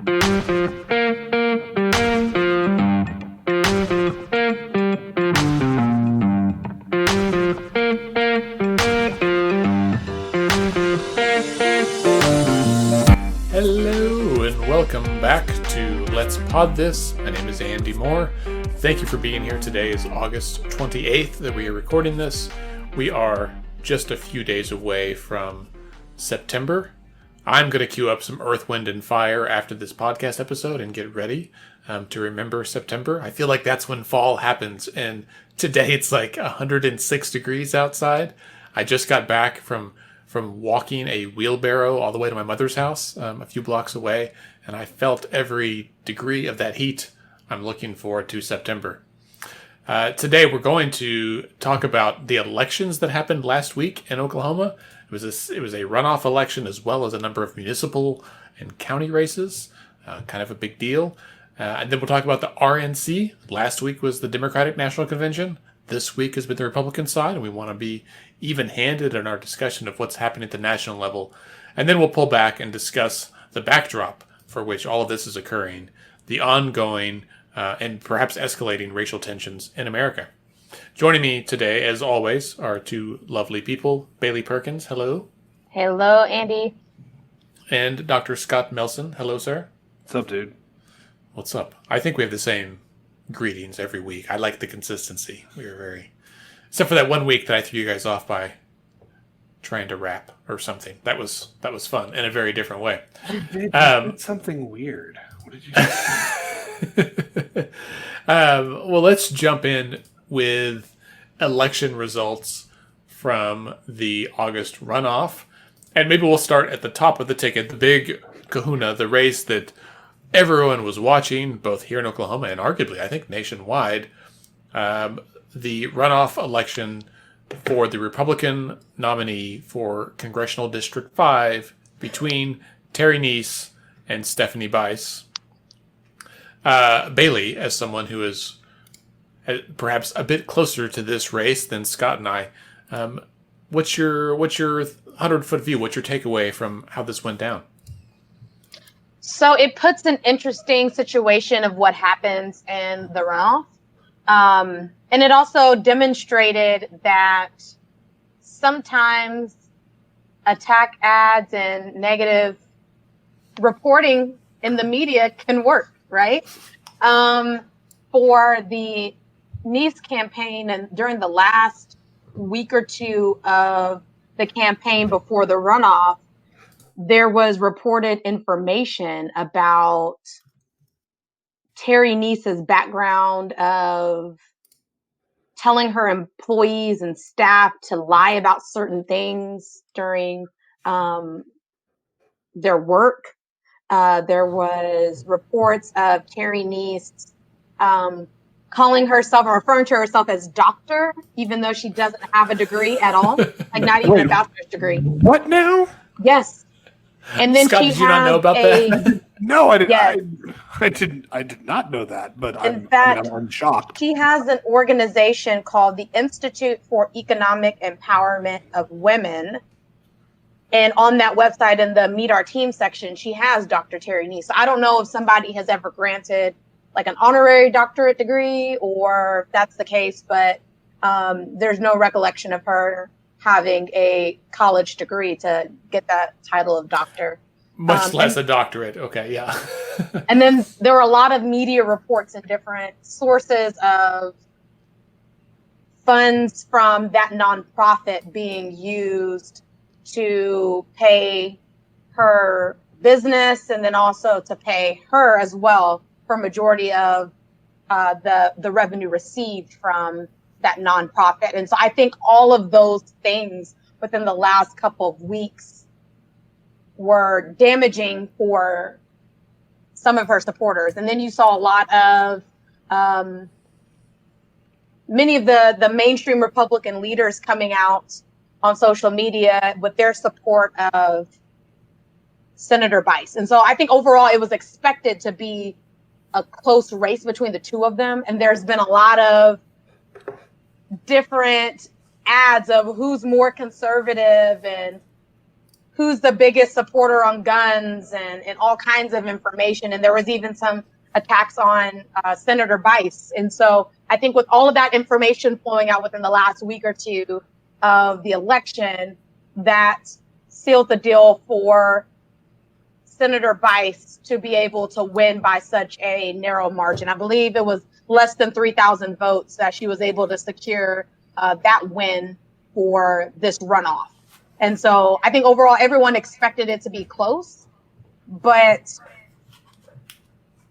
Hello and welcome back to Let's Pod This. My name is Andy Moore. Thank you for being here. Today is August 28th that we are recording this. We are just a few days away from September. I'm going to queue up some Earth, Wind, and Fire after this podcast episode and get ready to remember September. I feel like that's when fall happens, and today it's like 106 degrees outside. I just got back from walking a wheelbarrow all the way to my mother's house a few blocks away, and I felt every degree of that heat. I'm looking forward to September. Today we're going to talk about the elections that happened last week in Oklahoma. It was a runoff election as well as a number of municipal and county races, kind of a big deal. And then we'll talk about the RNC. Last week was the Democratic National Convention. This week has been the Republican side, and we want to be even-handed in our discussion of what's happening at the national level. And then we'll pull back and discuss the backdrop for which all of this is occurring, the ongoing and perhaps escalating racial tensions in America. Joining me today, as always, are two lovely people. Bailey Perkins, hello. Hello, Andy. And Dr. Scott Melson, hello, sir. What's up, dude? What's up? I think we have the same greetings every week. I like the consistency. We are very... Except for that one week that I threw you guys off by trying to rap or something. That was fun in a very different way. You did something weird. What did you do? Well, let's jump in with election results from the August runoff. And maybe we'll start at the top of the ticket, the big kahuna, the race that everyone was watching, both here in Oklahoma and arguably, I think, nationwide. The runoff election for the Republican nominee for Congressional District 5 between Terry Neese and Stephanie Bice. Bailey, as someone who is perhaps a bit closer to this race than Scott and I, what's your 100-foot view? What's your takeaway from how this went down? So it puts an interesting situation of what happens in the runoff. And it also demonstrated that sometimes attack ads and negative reporting in the media can work, right? For the Neese campaign and during the last week or two of the campaign before the runoff, there was reported information about Terry Neese's background of telling her employees and staff to lie about certain things during their work. There was reports of Terry Neese calling herself or referring to herself as doctor, even though she doesn't have a degree at all, like not even a bachelor's degree. What now? Yes. And then Scott, she did you not know about that? No, I didn't. Yes. I did not know that. But In fact, I'm shocked. She has an organization called the Institute for Economic Empowerment of Women. And on that website, in the Meet Our Team section, she has Dr. Terry Neese. So I don't know if somebody has ever granted like an honorary doctorate degree or if that's the case, but there's no recollection of her having a college degree to get that title of doctor. Much less a doctorate. Okay, yeah. And then there were a lot of media reports in different sources of funds from that nonprofit being used to pay her business and then also to pay her as well for majority of the revenue received from that nonprofit. And so I think all of those things within the last couple of weeks were damaging for some of her supporters. And then you saw a lot of many of the mainstream Republican leaders coming out on social media with their support of Senator Bice. And so I think overall it was expected to be a close race between the two of them. And there's been a lot of different ads of who's more conservative and who's the biggest supporter on guns and all kinds of information. And there was even some attacks on Senator Bice. And so I think with all of that information flowing out within the last week or two of the election, that sealed the deal for Senator Bice to be able to win by such a narrow margin. I believe it was less than 3,000 votes that she was able to secure that win for this runoff. And so I think overall everyone expected it to be close, but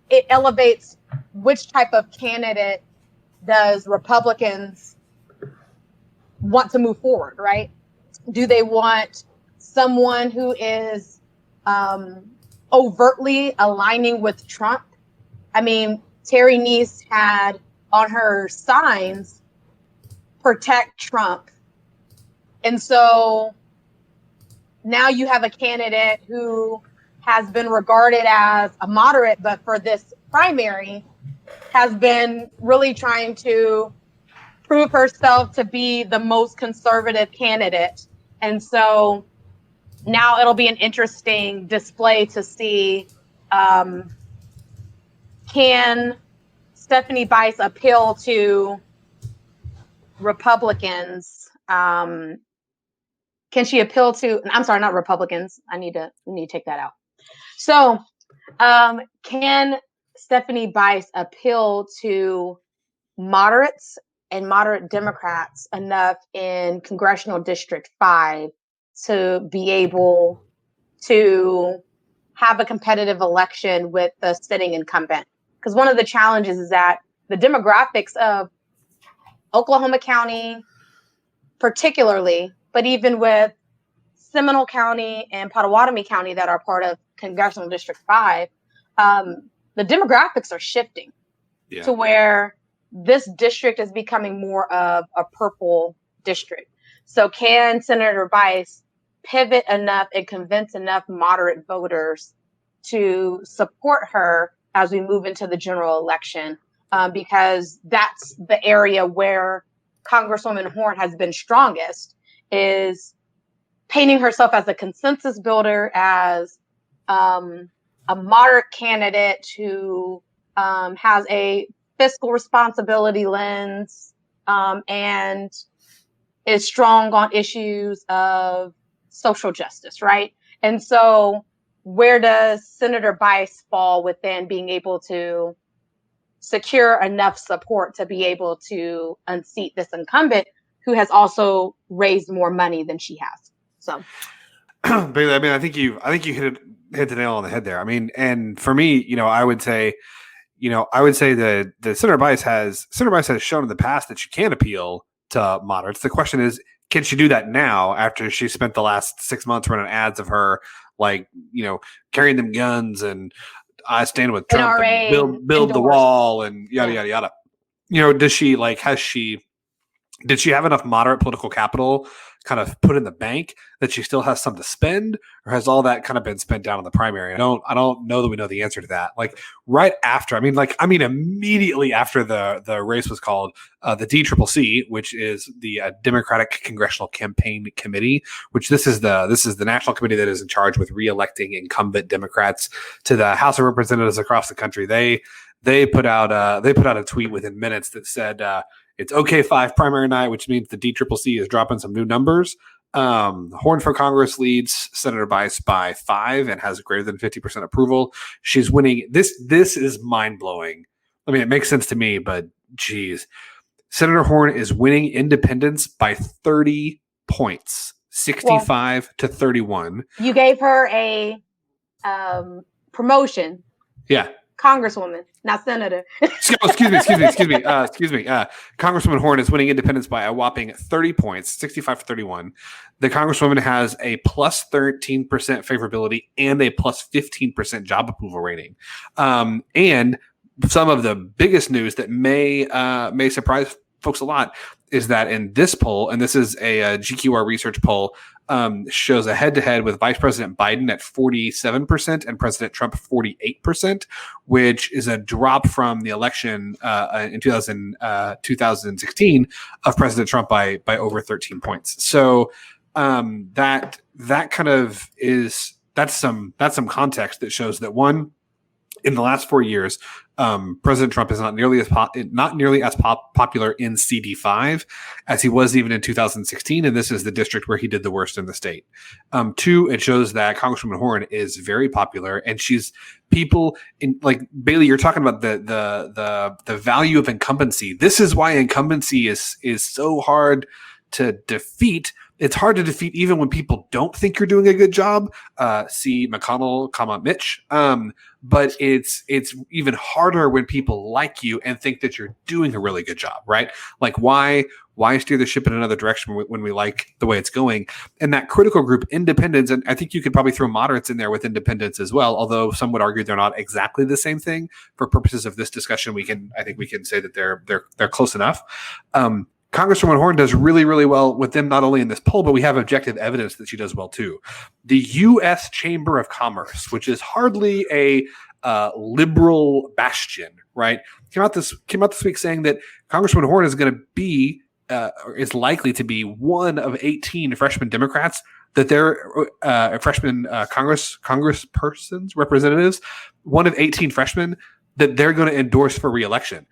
it elevates which type of candidate does Republicans want to move forward, right? Do they want someone who is overtly aligning with Trump? I mean, Terry Neese had on her signs, protect Trump. And so now you have a candidate who has been regarded as a moderate, but for this primary has been really trying to prove herself to be the most conservative candidate. And so now it'll be an interesting display to see, can Stephanie Bice appeal to Republicans? Can she appeal to, I'm sorry, not Republicans. We need to take that out. So can Stephanie Bice appeal to moderates and moderate Democrats enough in Congressional District 5 to be able to have a competitive election with the sitting incumbent? Because one of the challenges is that the demographics of Oklahoma County, particularly, but even with Seminole County and Pottawatomie County that are part of Congressional District 5, the demographics are shifting to where this district is becoming more of a purple district. So can Senator Bice pivot enough and convince enough moderate voters to support her as we move into the general election? Because that's the area where Congresswoman Horn has been strongest, is painting herself as a consensus builder, as a moderate candidate who has a fiscal responsibility lens and is strong on issues of social justice, right? And so where does Senator Bice fall within being able to secure enough support to be able to unseat this incumbent who has also raised more money than she has? So, Bailey, I mean, I think you hit the nail on the head there. I mean, and for me, I would say that Senator Bice has shown in the past that she can appeal to moderates. The question is, can she do that now after she spent the last 6 months running ads of her, carrying them guns and I stand with Trump NRA and build the wall and yada, yada, yada. Does she did she have enough moderate political capital kind of put in the bank that she still has some to spend, or has all that kind of been spent down in the primary? I don't know that we know the answer to that. Right after, immediately after the race was called, the DCCC, which is the Democratic Congressional Campaign Committee, which this is the national committee that is in charge with reelecting incumbent Democrats to the House of Representatives across the country. They put out a tweet within minutes that said, it's OK5 primary night, which means the DCCC is dropping some new numbers. Horn for Congress leads Senator Bice by 5 and has greater than 50% approval. She's winning. This is mind blowing. I mean, it makes sense to me, but geez, Senator Horn is winning independents by 30 points, 65 to 31. You gave her a promotion. Yeah. Congresswoman, not senator. Excuse me. Congresswoman Horn is winning independents by a whopping 30 points, 65 to 31. The Congresswoman has a plus 13% favorability and a plus 15% job approval rating. And some of the biggest news that may surprise folks a lot is that in this poll, and this is a GQR research poll, shows a head-to-head with Vice President Biden at 47% and President Trump 48%, which is a drop from the election in 2016 of President Trump by over 13 points. So that kind of is that's some context that shows that one, in the last 4 years, President Trump is not nearly as popular in CD5 as he was even in 2016, and this is the district where he did the worst in the state. Two, it shows that Congresswoman Horn is very popular, and she's people in like Bailey. You're talking about the value of incumbency. This is why incumbency is so hard to defeat. It's hard to defeat even when people don't think you're doing a good job. See McConnell, Mitch. But it's even harder when people like you and think that you're doing a really good job, right? Like why steer the ship in another direction when we like the way it's going? And that critical group, independents, and I think you could probably throw moderates in there with independents as well, although some would argue they're not exactly the same thing. For purposes of this discussion, I think we can say that they're close enough. Congresswoman Horn does really, really well with them, not only in this poll, but we have objective evidence that she does well too. The U.S. Chamber of Commerce, which is hardly a liberal bastion, right? Came out this week saying that Congresswoman Horn is going to be, is likely to be one of 18 freshman Democrats that they're freshman Congresspersons, representatives, one of 18 freshmen that they're going to endorse for reelection.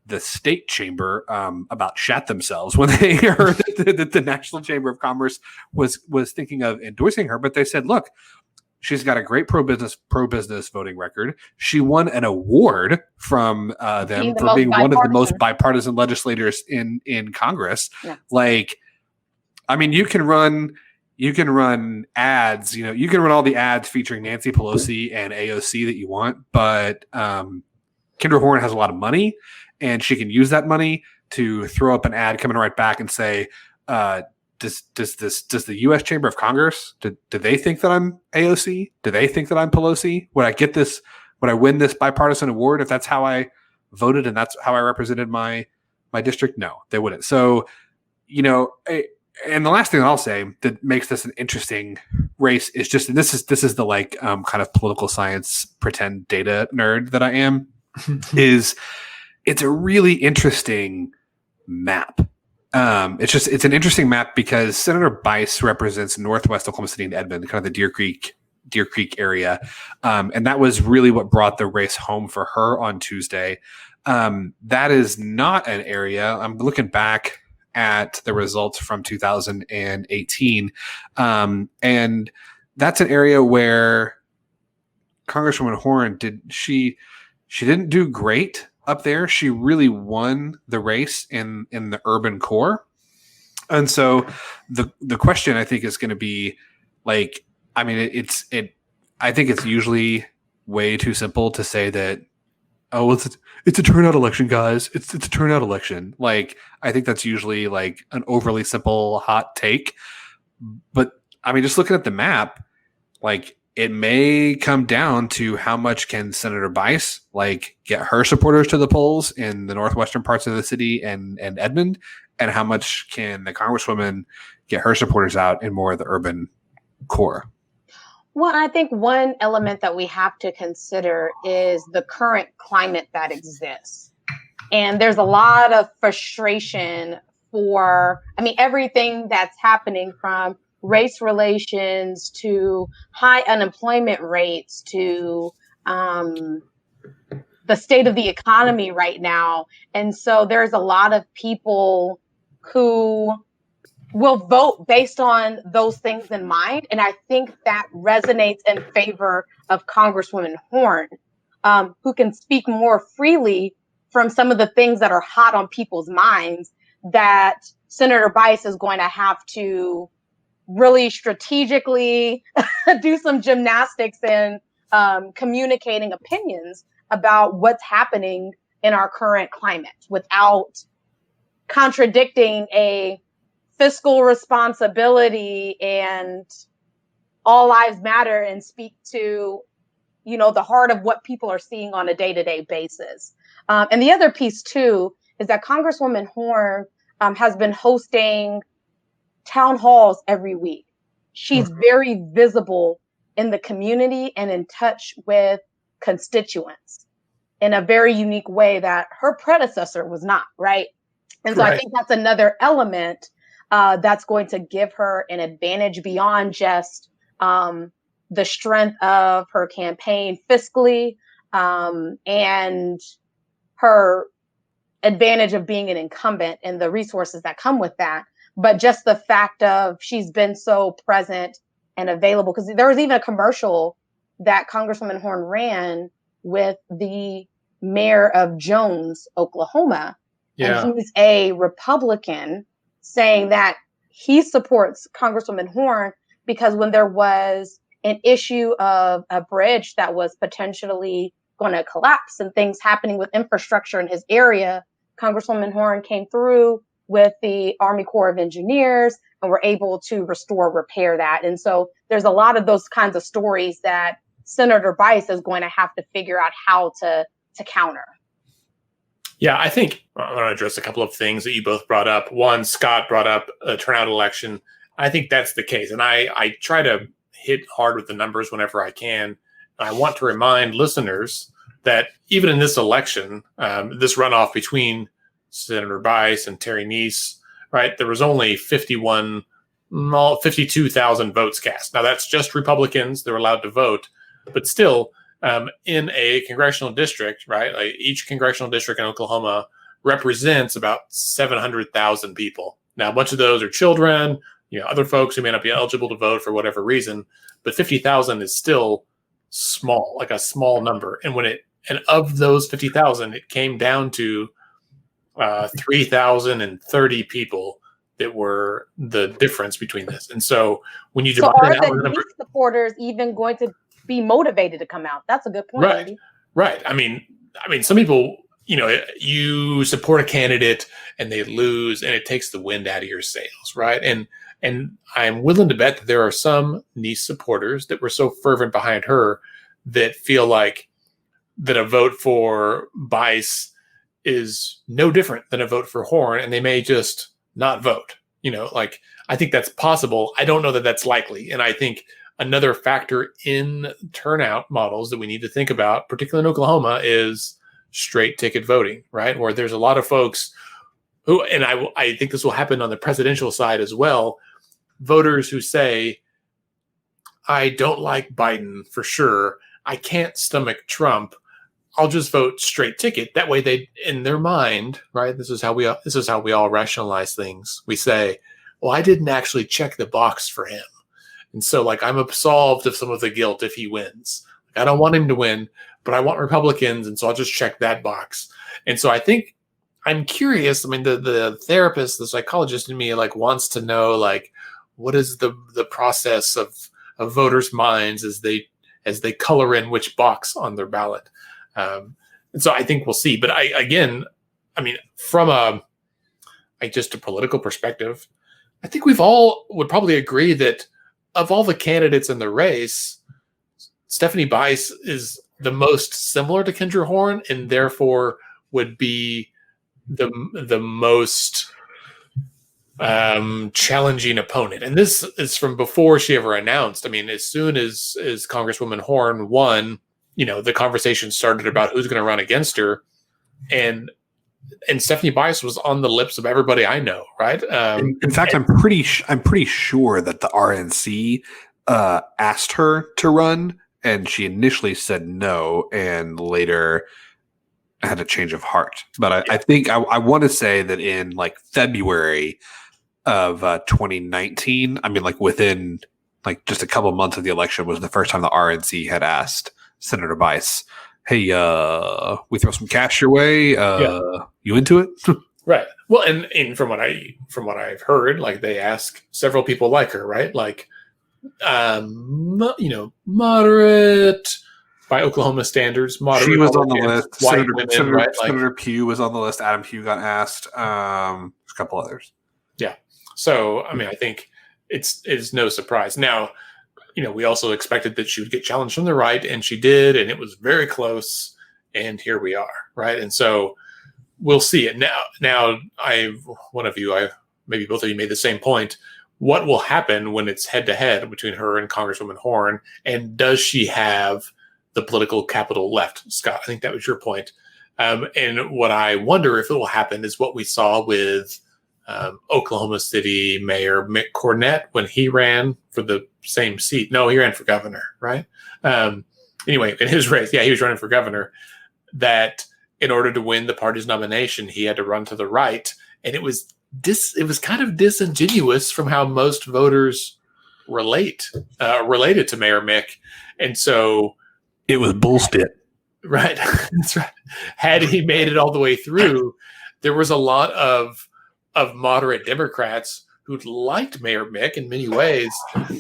The state chamber about shat themselves when they heard that the National Chamber of Commerce was thinking of endorsing her. But they said, look, she's got a great pro-business voting record. She won an award from them for being one of the most bipartisan legislators in Congress. Yeah. Like, I mean, you can run ads, you can run all the ads featuring Nancy Pelosi and AOC that you want, but Kendra Horn has a lot of money, and she can use that money to throw up an ad coming right back and say, does the U.S. Chamber of Congress, do they think that I'm AOC? Do they think that I'm Pelosi? Would I get this? Would I win this bipartisan award if that's how I voted and that's how I represented my district? No, they wouldn't. So, and the last thing that I'll say that makes this an interesting race is just, and this is the kind of political science pretend data nerd that I am, is it's a really interesting map. It's an interesting map because Senator Bice represents Northwest Oklahoma City and Edmond, kind of the Deer Creek area. And that was really what brought the race home for her on Tuesday. That is not an area. I'm looking back at the results from 2018. And that's an area where Congresswoman Horn she didn't do great up there. She really won the race in the urban core. And so the question I think is going to be I think it's usually way too simple to say that, oh, it's a turnout election, guys. It's a turnout election. I think that's usually an overly simple hot take. But I mean, just looking at the map, it may come down to how much can Senator Bice get her supporters to the polls in the northwestern parts of the city and Edmond, and how much can the Congresswoman get her supporters out in more of the urban core. Well, I think one element that we have to consider is the current climate that exists. And there's a lot of frustration for, everything that's happening from race relations to high unemployment rates to the state of the economy right now. And so there's a lot of people who will vote based on those things in mind. And I think that resonates in favor of Congresswoman Horn, who can speak more freely from some of the things that are hot on people's minds that Senator Bice is going to have to really strategically do some gymnastics in communicating opinions about what's happening in our current climate without contradicting a fiscal responsibility and all lives matter and speak to, the heart of what people are seeing on a day-to-day basis. And the other piece too is that Congresswoman Horn has been hosting town halls every week. She's very visible in the community and in touch with constituents in a very unique way that her predecessor was not, right? And so I think that's another element that's going to give her an advantage beyond just the strength of her campaign fiscally and her advantage of being an incumbent and the resources that come with that, but just the fact of she's been so present and available. Because there was even a commercial that Congresswoman Horn ran with the mayor of Jones, Oklahoma, and he's a Republican, saying that he supports Congresswoman Horn because when there was an issue of a bridge that was potentially going to collapse and things happening with infrastructure in his area, Congresswoman Horn came through with the Army Corps of Engineers and were able to restore, repair that. And so there's a lot of those kinds of stories that Senator Bice is going to have to figure out how to counter. Yeah, I think I want to address a couple of things that you both brought up. One, Scott brought up a turnout election. I think that's the case. And I try to hit hard with the numbers whenever I can. I want to remind listeners that even in this election, this runoff between Senator Bice and Terry Neese, right, there was only 52,000 votes cast. Now, that's just Republicans. They're allowed to vote. But still, in a congressional district, right, like each congressional district in Oklahoma represents about 700,000 people. Now, a bunch of those are children, other folks who may not be eligible to vote for whatever reason. But 50,000 is still small, like a small number. And of those 50,000, it came down to 3,030 people that were the difference between this. And so when you divide are it out, the Neese supporters even going to be motivated to come out? That's a good point. Right. Andy. Right. I mean, some people, you support a candidate and they lose, and it takes the wind out of your sails, right? And I'm willing to bet that there are some Neese supporters that were so fervent behind her that feel like that a vote for Bice is no different than a vote for Horn, and they may just not vote. I think that's possible. I don't know that that's likely. And I think another factor in turnout models that we need to think about, particularly in Oklahoma, is straight ticket voting, right? Where there's a lot of folks who, and I think this will happen on the presidential side as well, voters who say, I don't like Biden for sure. I can't stomach Trump. I'll just vote straight ticket. That way they, in their mind, right? This is how we all rationalize things. We say, well, I didn't actually check the box for him. And so I'm absolved of some of the guilt if he wins. I don't want him to win, but I want Republicans. And so I'll just check that box. And so I think I'm curious. The therapist, the psychologist in me, wants to know, what is the process of voters' minds as they color in which box on their ballot. And so I think we'll see. But from just a political perspective, I think we've all would probably agree that of all the candidates in the race, Stephanie Bice is the most similar to Kendra Horn, and therefore would be the most challenging opponent. And this is from before she ever announced. As soon as Congresswoman Horn won, the conversation started about who's going to run against her, and Stephanie Bice was on the lips of everybody I know, right? In fact, I'm pretty sure that the RNC asked her to run, and she initially said no, and later had a change of heart. But I think I want to say that in February of 2019, within just a couple of months of the election, was the first time the RNC had asked Senator Bice, hey, we throw some cash your way. You into it? Right. Well, and from what I've heard, they ask several people like her, right? Moderate by Oklahoma standards. Moderate. She was on the list. Senator Pugh was on the list. Adam Pugh got asked. There's a couple others. Yeah. So, I think it's no surprise. Now, we also expected that she would get challenged from the right, and she did, and it was very close, and here we are, right? And so we'll see it. Now, maybe both of you made the same point. What will happen when it's head-to-head between her and Congresswoman Horn, and does she have the political capital left? Scott, I think that was your point. And what I wonder if it will happen is what we saw with Oklahoma City Mayor Mick Cornett when he ran for the same seat. No, he ran for governor, right? Anyway, in his race, he was running for governor, that in order to win the party's nomination, he had to run to the right. And it was kind of disingenuous from how most voters related to Mayor Mick. And so it was bullshit. Right. That's right. Had he made it all the way through, there was a lot of moderate Democrats who'd liked Mayor Mick in many ways,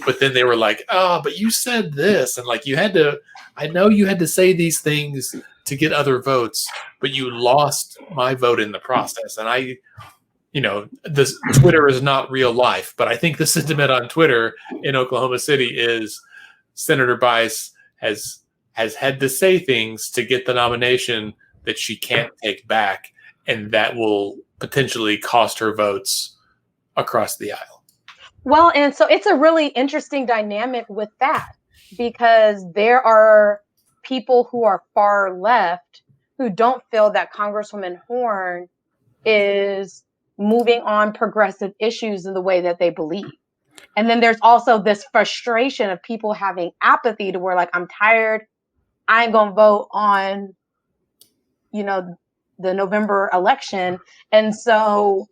but then they were like, "Oh, but you said this," and like I know you had to say these things to get other votes, but you lost my vote in the process. And this Twitter is not real life, but I think the sentiment on Twitter in Oklahoma City is Senator Bice has had to say things to get the nomination that she can't take back, and that will potentially cost her votes across the aisle. Well, and so it's a really interesting dynamic with that, because there are people who are far left who don't feel that Congresswoman Horn is moving on progressive issues in the way that they believe. And then there's also this frustration of people having apathy to where, like, I'm tired. I ain't going to vote on, the November election. And so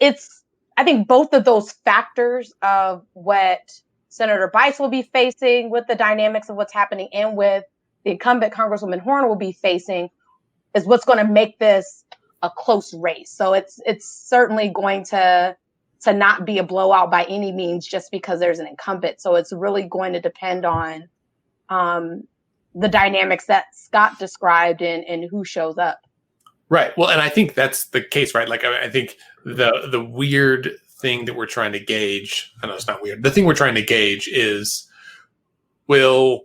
I think both of those factors of what Senator Bice will be facing with the dynamics of what's happening and with the incumbent Congresswoman Horn will be facing is what's going to make this a close race. So it's certainly going to not be a blowout by any means just because there's an incumbent. So it's really going to depend on the dynamics that Scott described and who shows up. Right. Well, and I think that's the case, right? Like, I think the weird thing that we're trying to gauge, I know it's not weird. The thing we're trying to gauge is, will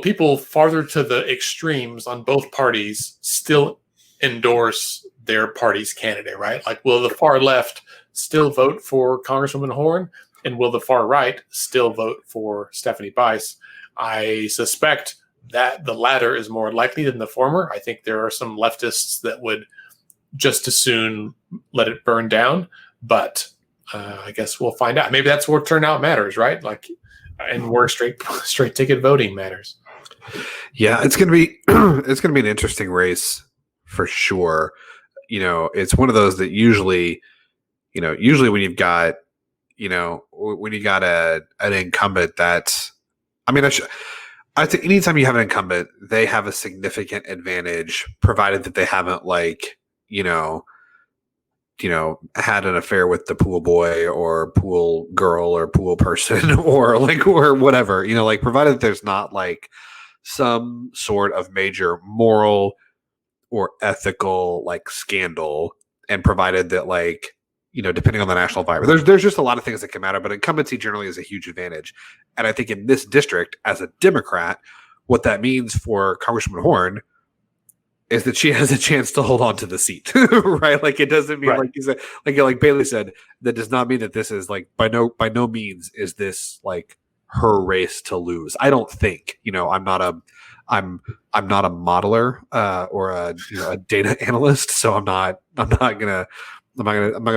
people farther to the extremes on both parties still endorse their party's candidate, right? Like, will the far left still vote for Congresswoman Horn, and will the far right still vote for Stephanie Bice? I suspect that the latter is more likely than the former. I think there are some leftists that would just as soon let it burn down, but I guess we'll find out. Maybe that's where turnout matters, right? Like, and where straight ticket voting matters. Yeah, it's gonna be an interesting race for sure. It's one of those that usually when you've got an incumbent that's, I think anytime you have an incumbent, they have a significant advantage, provided that they haven't had an affair with the pool boy or pool girl or pool person or whatever, provided that there's not like some sort of major moral or ethical scandal, and provided that depending on the national environment, there's just a lot of things that can matter, but incumbency generally is a huge advantage. And I think in this district, as a Democrat, what that means for Congresswoman Horn is that she has a chance to hold on to the seat, right? Like, it doesn't mean, right, like you said, like Bailey said, that does not mean that this is by no means is this her race to lose. I don't think, I'm not a modeler or a data analyst, so I'm not gonna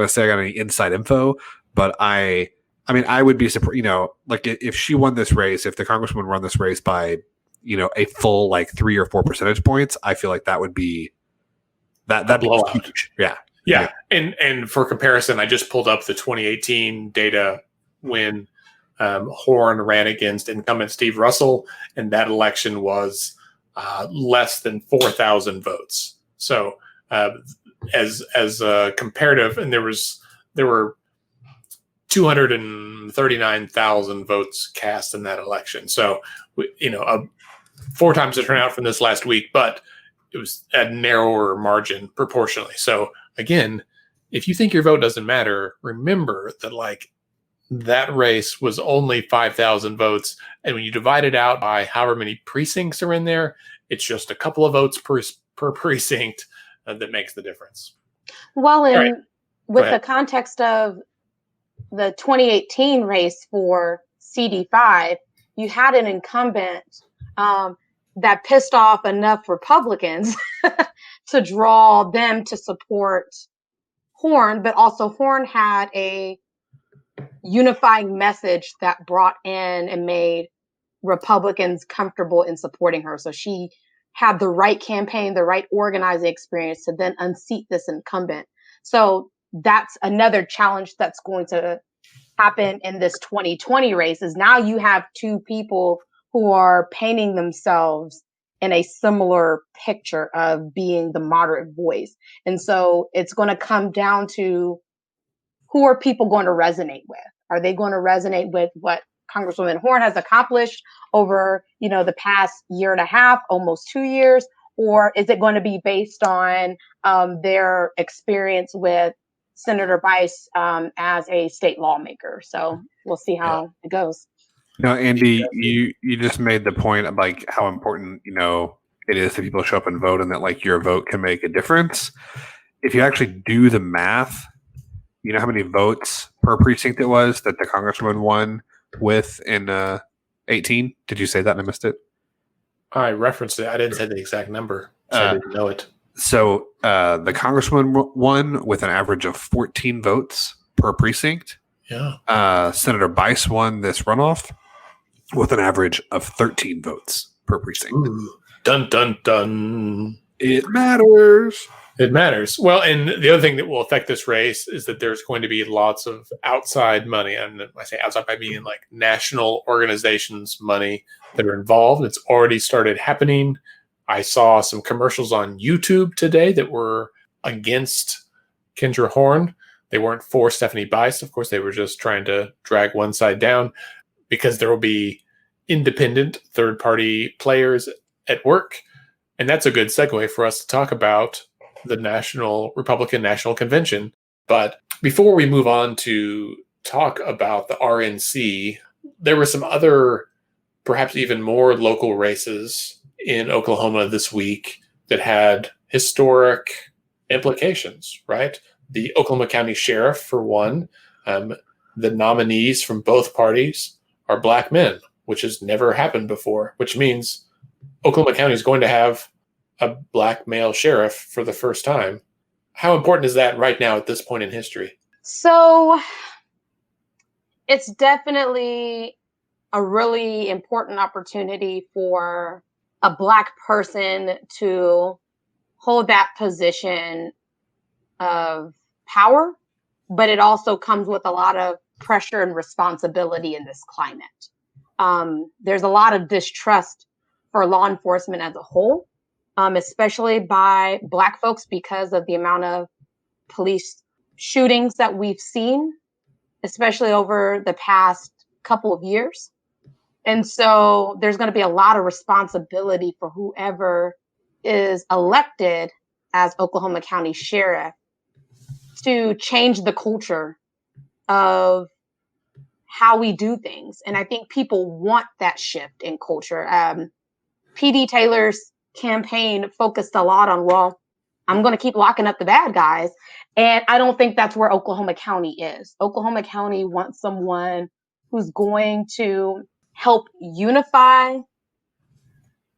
say I got any inside info, but I would be surprised, if she won this race, if the Congresswoman won this race by, a full 3 or 4 percentage points, I feel like that would be that'd be huge. Yeah. And for comparison, I just pulled up the 2018 data when Horn ran against incumbent Steve Russell, and that election was less than 4,000 votes. So as a comparative, and there were 239,000 votes cast in that election. So, 4 times the turnout from this last week, but it was a narrower margin proportionally. So again, if you think your vote doesn't matter, remember that that race was only 5,000 votes. And when you divide it out by however many precincts are in there, it's just a couple of votes per precinct that makes the difference. Well, and with the context of the 2018 race for CD5, you had an incumbent that pissed off enough Republicans to draw them to support Horn, but also Horn had a unifying message that brought in and made Republicans comfortable in supporting her. So she had the right campaign, the right organizing experience to then unseat this incumbent. So that's another challenge that's going to happen in this 2020 race is now you have two people who are painting themselves in a similar picture of being the moderate voice. And so it's going to come down to who are people going to resonate with? Are they going to resonate with what Congresswoman Horn has accomplished over, the past year and a half, almost 2 years? Or is it going to be based on their experience with Senator Bice as a state lawmaker? So we'll see how it goes. No, Andy, you just made the point of like how important, it is that people show up and vote and that like your vote can make a difference. If you actually do the math, you know how many votes per precinct it was that the Congresswoman won with in 18? Did you say that and I missed it? I referenced it. I didn't say the exact number, so I didn't know it. So the Congresswoman won with an average of 14 votes per precinct. Yeah. Senator Bice won this runoff with an average of 13 votes per precinct. Ooh. Dun, dun, dun. It matters. It matters. Well, and the other thing that will affect this race is that there's going to be lots of outside money. And I say outside by meaning like national organizations money that are involved. It's already started happening. I saw some commercials on YouTube today that were against Kendra Horn. They weren't for Stephanie Bice. Of course, they were just trying to drag one side down because there will be independent third-party players at work. And that's a good segue for us to talk about the Republican National Convention. But before we move on to talk about the RNC, there were some other, perhaps even more local races in Oklahoma this week that had historic implications, right? The Oklahoma County Sheriff, for one, the nominees from both parties are black men, which has never happened before, which means Oklahoma County is going to have a black male sheriff for the first time. How important is that right now at this point in history? So it's definitely a really important opportunity for a black person to hold that position of power, but it also comes with a lot of pressure and responsibility in this climate. There's a lot of distrust for law enforcement as a whole, especially by Black folks because of the amount of police shootings that we've seen, especially over the past couple of years. And so there's going to be a lot of responsibility for whoever is elected as Oklahoma County Sheriff to change the culture of how we do things. And I think people want that shift in culture. PD Taylor's campaign focused a lot on, well, I'm going to keep locking up the bad guys. And I don't think that's where Oklahoma County is. Oklahoma County wants someone who's going to help unify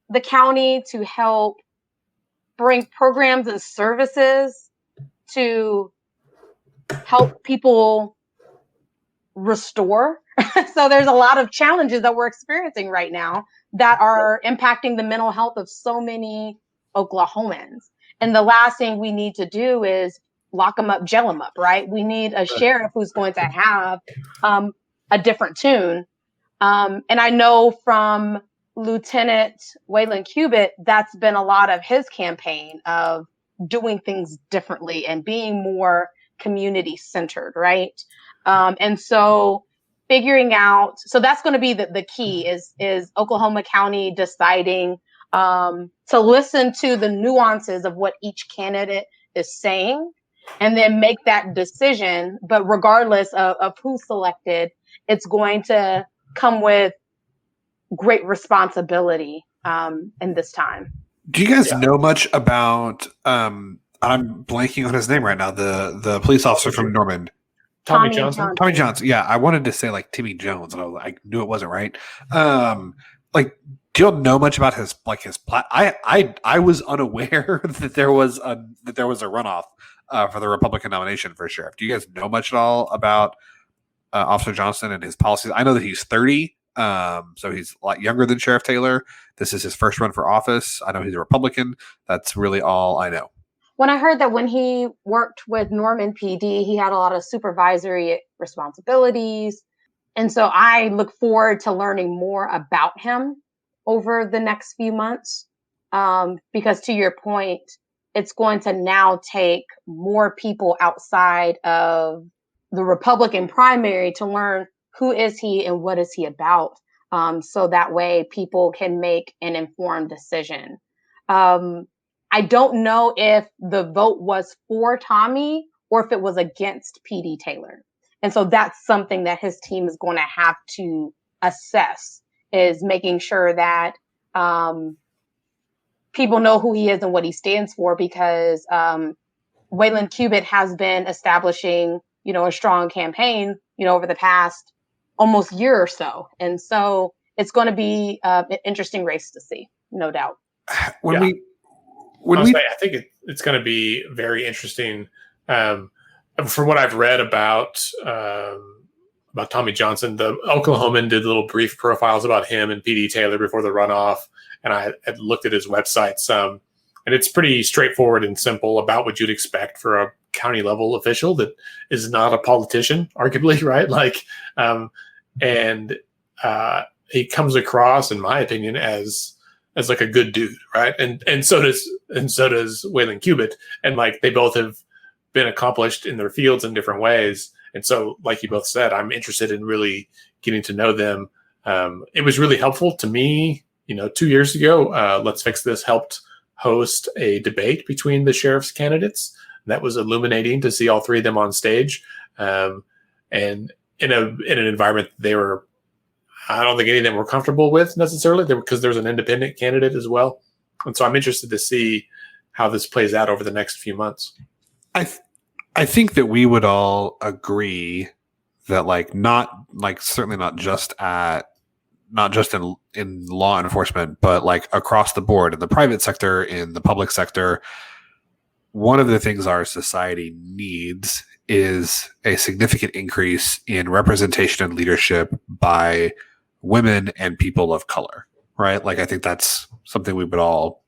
the county, to help bring programs and services to help people restore. So there's a lot of challenges that we're experiencing right now that are impacting the mental health of so many Oklahomans. And the last thing we need to do is lock them up, jail them up, right? We need a sheriff who's going to have a different tune. And I know from Lieutenant Waylon Cubitt, that's been a lot of his campaign of doing things differently and being more community centered, right? And so figuring out, so that's going to be the key is Oklahoma County deciding to listen to the nuances of what each candidate is saying and then make that decision. But regardless of who's selected, it's going to come with great responsibility in this time. Do you guys know much about, I'm blanking on his name right now, the police officer from Norman? Tommie Johnson. Tommie Johnson. Yeah, I wanted to say like Timmy Jones, and I knew it wasn't right. Do you know much about his I was unaware that there was a runoff for the Republican nomination for sheriff. Do you guys know much at all about Officer Johnson and his policies? I know that he's 30, so he's a lot younger than Sheriff Taylor. This is his first run for office. I know he's a Republican. That's really all I know. When I heard that when he worked with Norman PD, he had a lot of supervisory responsibilities. And so I look forward to learning more about him over the next few months. Because to your point, it's going to now take more people outside of the Republican primary to learn who is he and what is he about. So that way people can make an informed decision. I don't know if the vote was for Tommie or if it was against PD Taylor. And so that's something that his team is going to have to assess, is making sure that people know who he is and what he stands for, because Waylon Cubitt has been establishing, a strong campaign, over the past almost year or so. And so it's going to be an interesting race to see, no doubt. I think it's going to be very interesting. From what I've read about Tommie Johnson, the Oklahoman did little brief profiles about him and PD Taylor before the runoff, and I had looked at his website some, and it's pretty straightforward and simple about what you'd expect for a county level official that is not a politician, arguably, right? He comes across, in my opinion, as like a good dude, right? And so does Waylon Cubitt, and they both have been accomplished in their fields in different ways. And so, like you both said, I'm interested in really getting to know them. It was really helpful to me, 2 years ago. Let's Fix This helped host a debate between the sheriff's candidates. That was illuminating to see all three of them on stage, and in an environment they were. I don't think any of them were comfortable with necessarily, because there's an independent candidate as well. And so I'm interested to see how this plays out over the next few months. I think that we would all agree that certainly not just in law enforcement, but across the board in the private sector, in the public sector, one of the things our society needs is a significant increase in representation and leadership by women and people of color, right? I think that's something we would all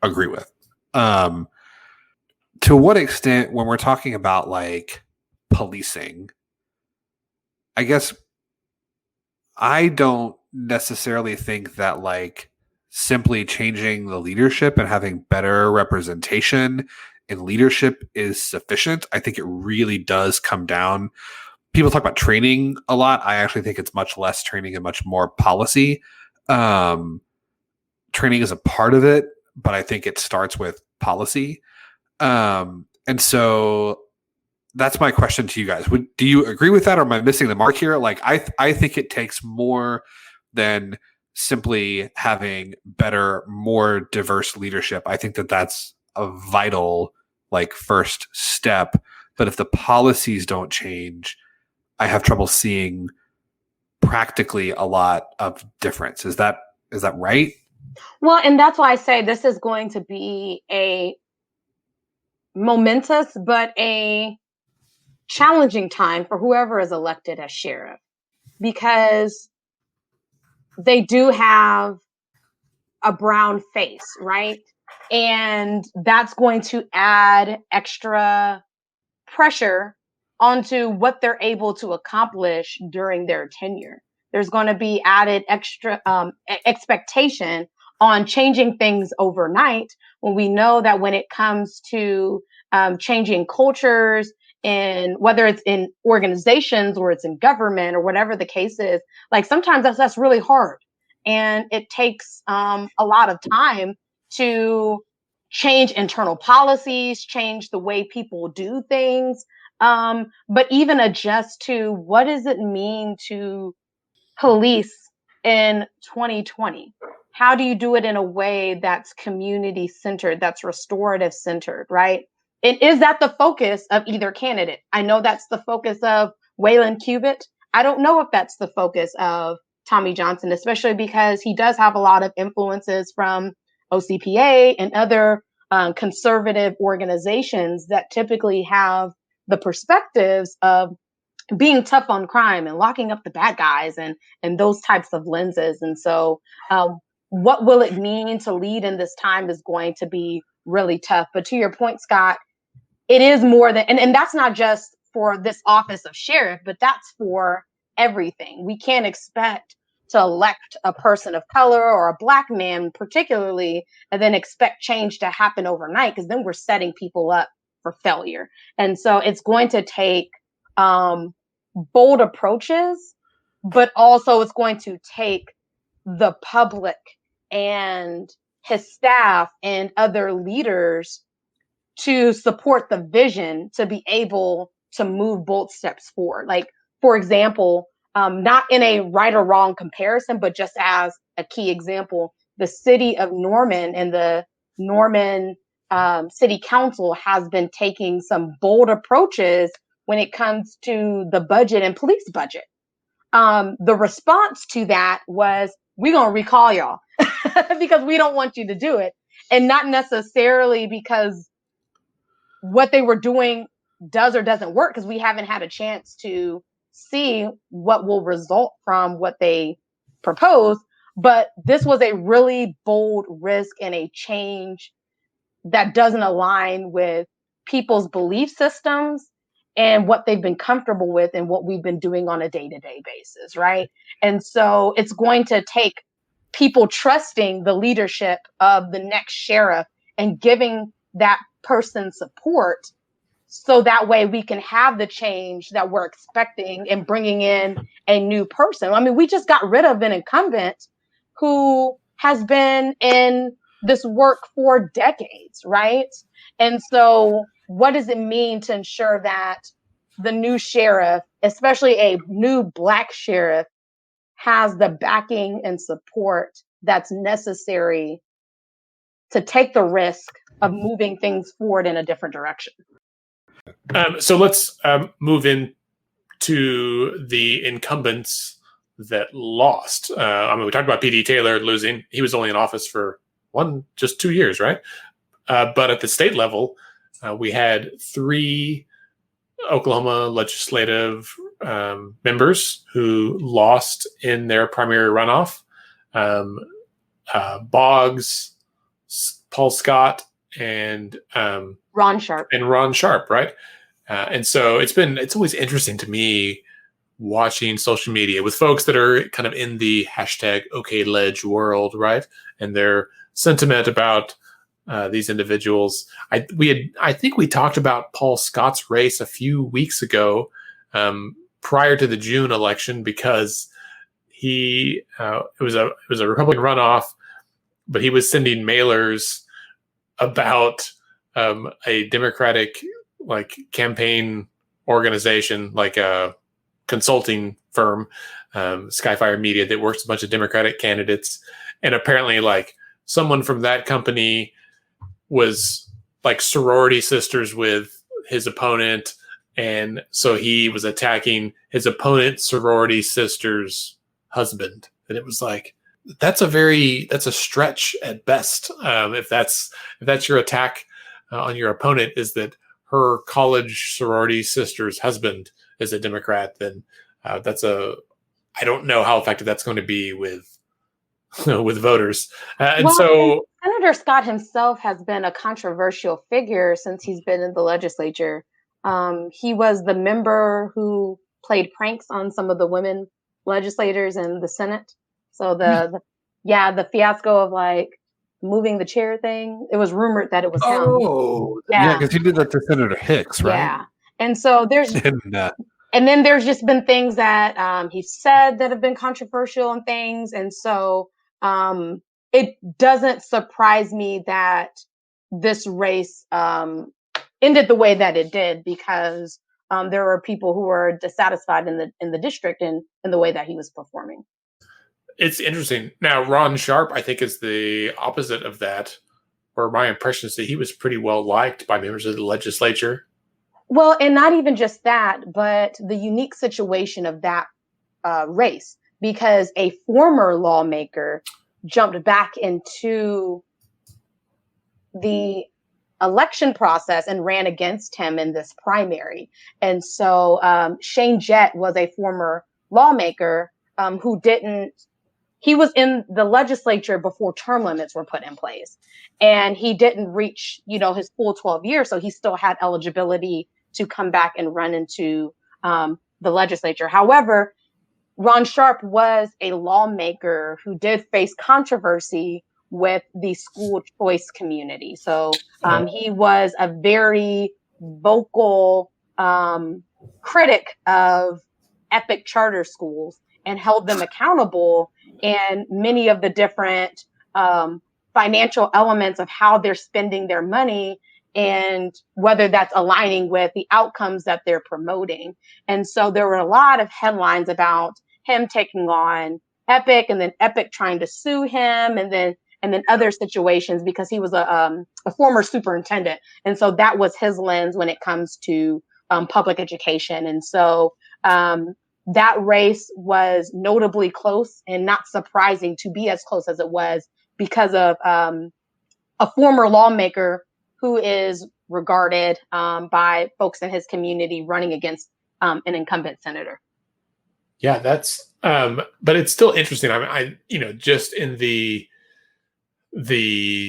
agree with. To what extent, when we're talking about policing, I guess I don't necessarily think that simply changing the leadership and having better representation in leadership is sufficient. I think it really does come down. People talk about training a lot. I actually think it's much less training and much more policy. Training is a part of it, but I think it starts with policy. And so that's my question to you guys. Do you agree with that, or am I missing the mark here? I think it takes more than simply having better, more diverse leadership. I think that that's a vital first step. But if the policies don't change, I have trouble seeing practically a lot of difference. Is that right? Well, and that's why I say this is going to be a momentous but a challenging time for whoever is elected as sheriff, because they do have a brown face, right? And that's going to add extra pressure onto what they're able to accomplish during their tenure. There's going to be added extra expectation on changing things overnight, when we know that when it comes to changing cultures, and whether it's in organizations or it's in government or whatever the case is, sometimes that's really hard. And it takes a lot of time to change internal policies, change the way people do things, but even adjust to what does it mean to police in 2020? How do you do it in a way that's community centered, that's restorative centered, right? And is that the focus of either candidate? I know that's the focus of Waylon Cubitt. I don't know if that's the focus of Tommie Johnson, especially because he does have a lot of influences from OCPA and other conservative organizations that typically have the perspectives of being tough on crime and locking up the bad guys and those types of lenses. And so what will it mean to lead in this time is going to be really tough. But to your point, Scott, it is more than, and that's not just for this office of sheriff, but that's for everything. We can't expect to elect a person of color or a Black man particularly, and then expect change to happen overnight, because then we're setting people up for failure. And so it's going to take bold approaches, but also it's going to take the public and his staff and other leaders to support the vision to be able to move bold steps forward. Like, for example, not in a right or wrong comparison, but just as a key example, the city of Norman and the Norman City Council has been taking some bold approaches when it comes to the budget and police budget. The response to that was, we're going to recall y'all because we don't want you to do it. And not necessarily because what they were doing does or doesn't work, because we haven't had a chance to see what will result from what they propose. But this was a really bold risk and a change that doesn't align with people's belief systems and what they've been comfortable with and what we've been doing on a day-to-day basis, right? And so it's going to take people trusting the leadership of the next sheriff and giving that person support, so that way we can have the change that we're expecting and bringing in a new person. I mean, we just got rid of an incumbent who has been in this work for decades, right? And so what does it mean to ensure that the new sheriff, especially a new Black sheriff, has the backing and support that's necessary to take the risk of moving things forward in a different direction? So let's move into the incumbents that lost. I mean, we talked about P.D. Taylor losing. He was only in office for just 2 years, right? But at the state level, we had 3 Oklahoma legislative members who lost in their primary runoff. Boggs, Paul Scott, and Ron Sharp, right? And so it's always interesting to me watching social media with folks that are kind of in the hashtag OKLedge world, right? And their sentiment about these individuals. I think we talked about Paul Scott's race a few weeks ago, prior to the June election, because it was a Republican runoff, but he was sending mailers about a Democratic campaign organization, like a consulting firm, Skyfire Media, that works with a bunch of Democratic candidates. And apparently someone from that company was sorority sisters with his opponent. And so he was attacking his opponent's sorority sister's husband. And it was that's a stretch at best. If that's your attack on your opponent, is that her college sorority sister's husband is a Democrat, then I don't know how effective that's going to be with voters. So Senator Scott himself has been a controversial figure since he's been in the legislature. He was the member who played pranks on some of the women legislators in the Senate. So the fiasco of moving the chair thing, it was rumored that it was him. Oh, yeah, because he did that to Senator Hicks, right? Yeah. And so and then there's just been things that he said that have been controversial and things. And so it doesn't surprise me that this race ended the way that it did, because there were people who were dissatisfied in the district and in the way that he was performing. It's interesting. Now, Ron Sharp, I think, is the opposite of that, or my impression is that he was pretty well liked by members of the legislature. Well, and not even just that, but the unique situation of that race, because a former lawmaker jumped back into the election process and ran against him in this primary. And so Shane Jett was a former lawmaker he was in the legislature before term limits were put in place, and he didn't reach, his full 12 years. So he still had eligibility to come back and run into the legislature. However, Ron Sharp was a lawmaker who did face controversy with the school choice community. So he was a very vocal critic of Epic charter schools and held them accountable, and many of the different financial elements of how they're spending their money and whether that's aligning with the outcomes that they're promoting. And so there were a lot of headlines about him taking on Epic, and then Epic trying to sue him, and then other situations, because he was a former superintendent. And so that was his lens when it comes to public education. And so that race was notably close, and not surprising to be as close as it was, because of a former lawmaker who is regarded by folks in his community running against an incumbent senator. Yeah, that's but it's still interesting. I just in the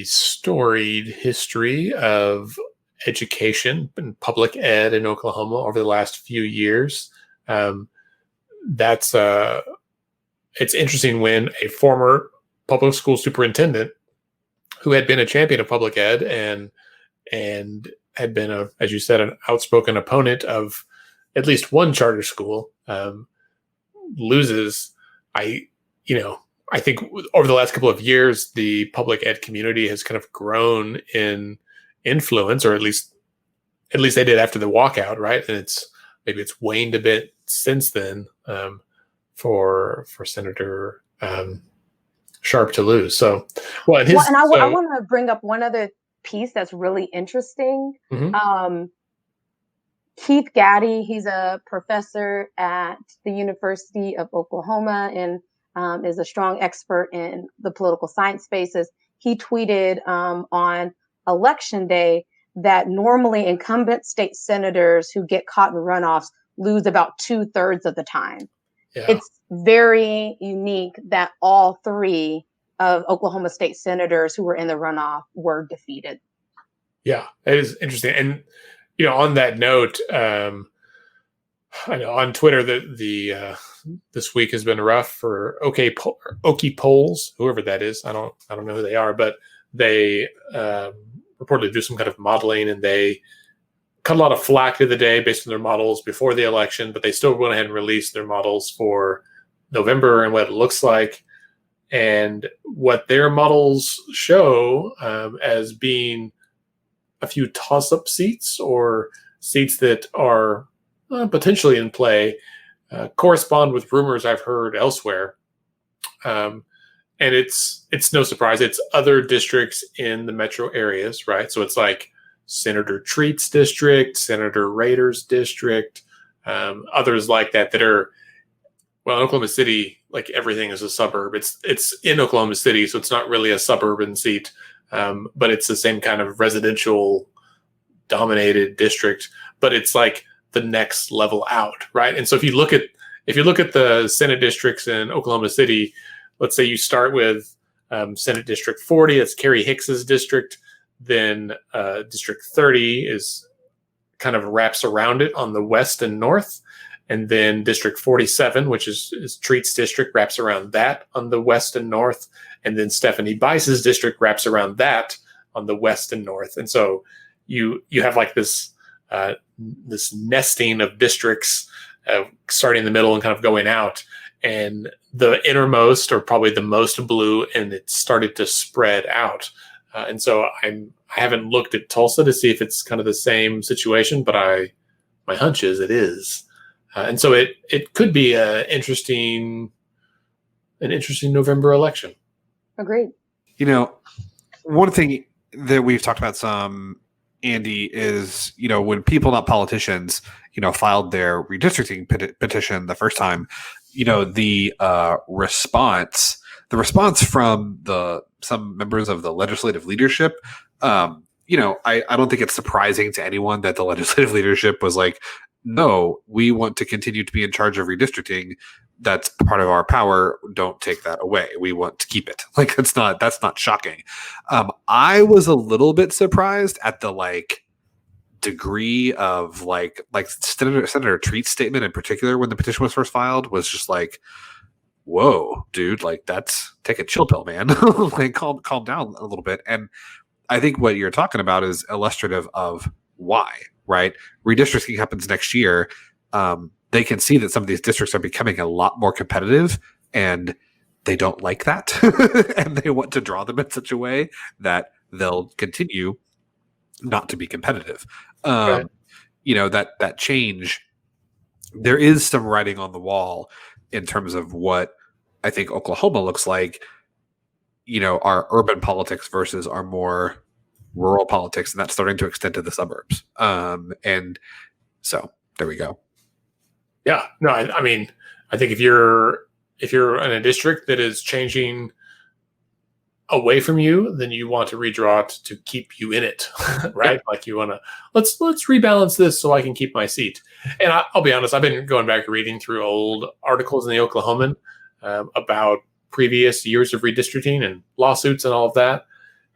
storied history of education and public ed in Oklahoma over the last few years, it's interesting when a former public school superintendent who had been a champion of public ed and had been, as you said, an outspoken opponent of at least one charter school, loses. I think over the last couple of years, the public ed community has kind of grown in influence, or at least they did after the walkout, right? And maybe it's waned a bit since then for Senator Sharp to lose. So, I want to bring up one other piece that's really interesting. Mm-hmm. Keith Gaddy, he's a professor at the University of Oklahoma and is a strong expert in the political science spaces. He tweeted on Election Day that normally incumbent state senators who get caught in runoffs lose about 2/3 of the time. Yeah. It's very unique that all three of Oklahoma state senators who were in the runoff were defeated. Yeah, it is interesting. And, on that note, I know on Twitter that this week has been rough for Okie polls, whoever that is. I don't know who they are, but they reportedly do some kind of modeling, and they cut a lot of flack the other day based on their models before the election, but they still went ahead and released their models for November and what it looks like. And what their models show as being a few toss-up seats, or seats that are potentially in play, correspond with rumors I've heard elsewhere. And it's no surprise. It's other districts in the metro areas, right? So it's like Senator Treat's district, Senator Rader's district, others like that are, in Oklahoma City, like everything is a suburb. It's in Oklahoma City, so it's not really a suburban seat, but it's the same kind of residential dominated district, but it's like the next level out, right? And so if you look at the Senate districts in Oklahoma City, let's say you start with Senate District 40, that's Kerry Hicks's district. Then District 30 is kind of wraps around it on the west and north. And then District 47, which is Treat's district, wraps around that on the west and north. And then Stephanie Bice's district wraps around that on the west and north. And so you have like this nesting of districts starting in the middle and kind of going out. And the innermost are probably the most blue, and it started to spread out. And so I haven't looked at Tulsa to see if it's kind of the same situation, but my hunch is it is. And so it could be an interesting November election. Agreed. One thing that we've talked about some, Andy, is, when people, not politicians, filed their redistricting petition the first time, the response from some members of the legislative leadership I don't think it's surprising to anyone that the legislative leadership was like, no, we want to continue to be in charge of redistricting. That's part of our power. Don't take that away. We want to keep it. Like, that's not shocking. I was a little bit surprised at the degree of like Senator Treat's statement in particular when the petition was first filed was just like, whoa, dude, like that's take a chill pill, man. Like calm down a little bit. And I think what you're talking about is illustrative of why, right? Redistricting happens next year. They can see that some of these districts are becoming a lot more competitive, and they don't like that. And they want to draw them in such a way that they'll continue not to be competitive. Right. That change, there is some writing on the wall in terms of what I think Oklahoma looks like, our urban politics versus our more rural politics, and that's starting to extend to the suburbs. And so there we go. Yeah, no, I mean, I think if you're in a district that is changing away from you, then you want to redraw it to keep you in it, right? Like you want to let's rebalance this so I can keep my seat. And I'll be honest, I've been going back reading through old articles in the Oklahoman about previous years of redistricting and lawsuits and all of that,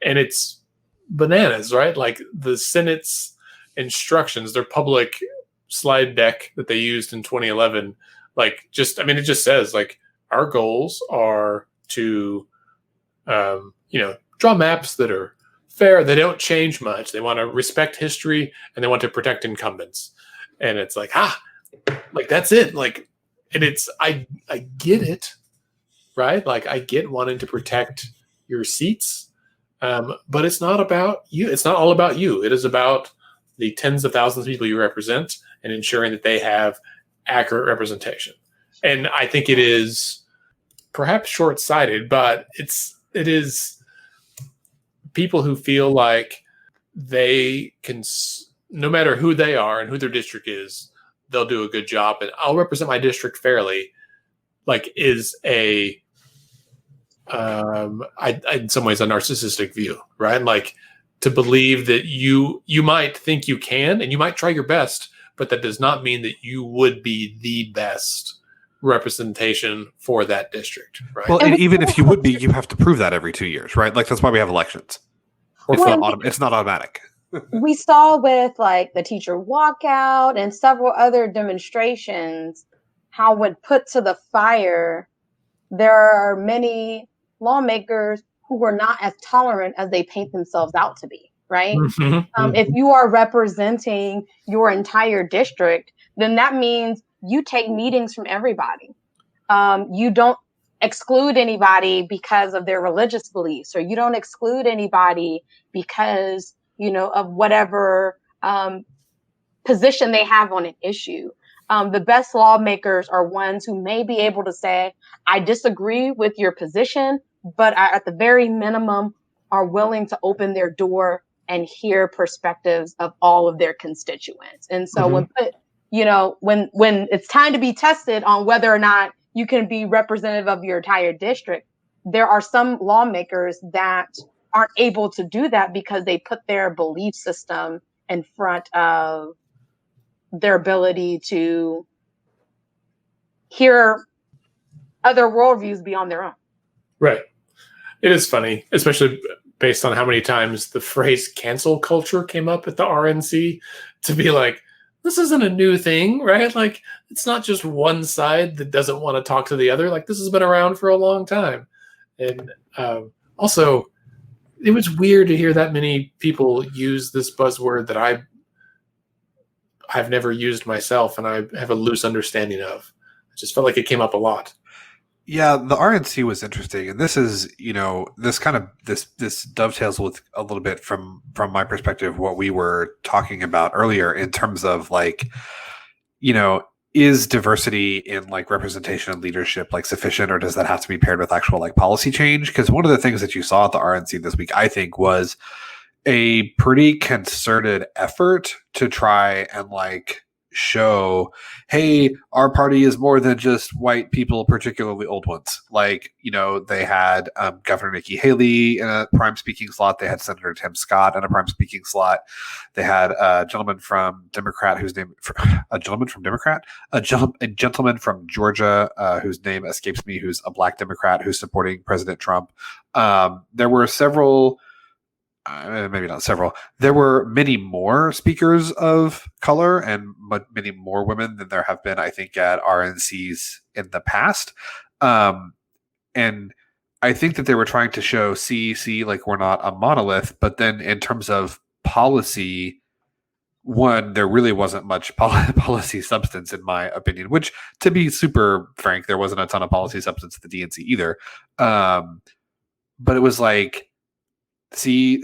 and it's bananas, right? Like the Senate's instructions, their public slide deck that they used in 2011, it just says like our goals are to draw maps that are fair. They don't change much. They want to respect history and they want to protect incumbents. And it's like, that's it. Like, and it's, I get it, right? Like I get wanting to protect your seats. But it's not about you. It's not all about you. It is about the tens of thousands of people you represent and ensuring that they have accurate representation. And I think it is perhaps short-sighted, but it is people who feel like they can, no matter who they are and who their district is, they'll do a good job. And I'll represent my district fairly, is a, in some ways, a narcissistic view, right? Like to believe that you might think you can, and you might try your best, but that does not mean that you would be the best representation for that district, right? Well, and even if you would be, you have to prove that every 2 years, right? Like that's why we have elections. It's not automatic. We saw with the teacher walkout and several other demonstrations how when put to the fire, there are many lawmakers who were not as tolerant as they paint themselves out to be, right? If you are representing your entire district, then that means you take meetings from everybody. You don't exclude anybody because of their religious beliefs, or you don't exclude anybody because, of whatever position they have on an issue. The best lawmakers are ones who may be able to say, I disagree with your position, but at the very minimum are willing to open their door and hear perspectives of all of their constituents. And so when it's time to be tested on whether or not you can be representative of your entire district, there are some lawmakers that aren't able to do that because they put their belief system in front of their ability to hear other worldviews beyond their own. Right. It is funny, especially based on how many times the phrase cancel culture came up at the RNC, to be like, this isn't a new thing, right? Like, it's not just one side that doesn't want to talk to the other. Like, this has been around for a long time. And also, it was weird to hear that many people use this buzzword that I've never used myself and I have a loose understanding of. I just felt like it came up a lot. Yeah, the RNC was interesting, and this is, this dovetails with a little bit from my perspective what we were talking about earlier in terms of is diversity in representation and leadership sufficient, or does that have to be paired with actual policy change? Because one of the things that you saw at the RNC this week, I think, was a pretty concerted effort to try and show, hey, our party is more than just white people, particularly old ones. Like, they had Governor Nikki Haley in a prime speaking slot. They had Senator Tim Scott in a prime speaking slot. They had a gentleman from Democrat a gentleman from Georgia whose name escapes me, who's a black Democrat who's supporting President Trump. There were several. Maybe not several. There were many more speakers of color and many more women than there have been, I think, at RNCs in the past. And I think that they were trying to show, like we're not a monolith. But then in terms of policy, one, there really wasn't much policy substance, in my opinion, which, to be super frank, there wasn't a ton of policy substance at the DNC either. But it was like, see,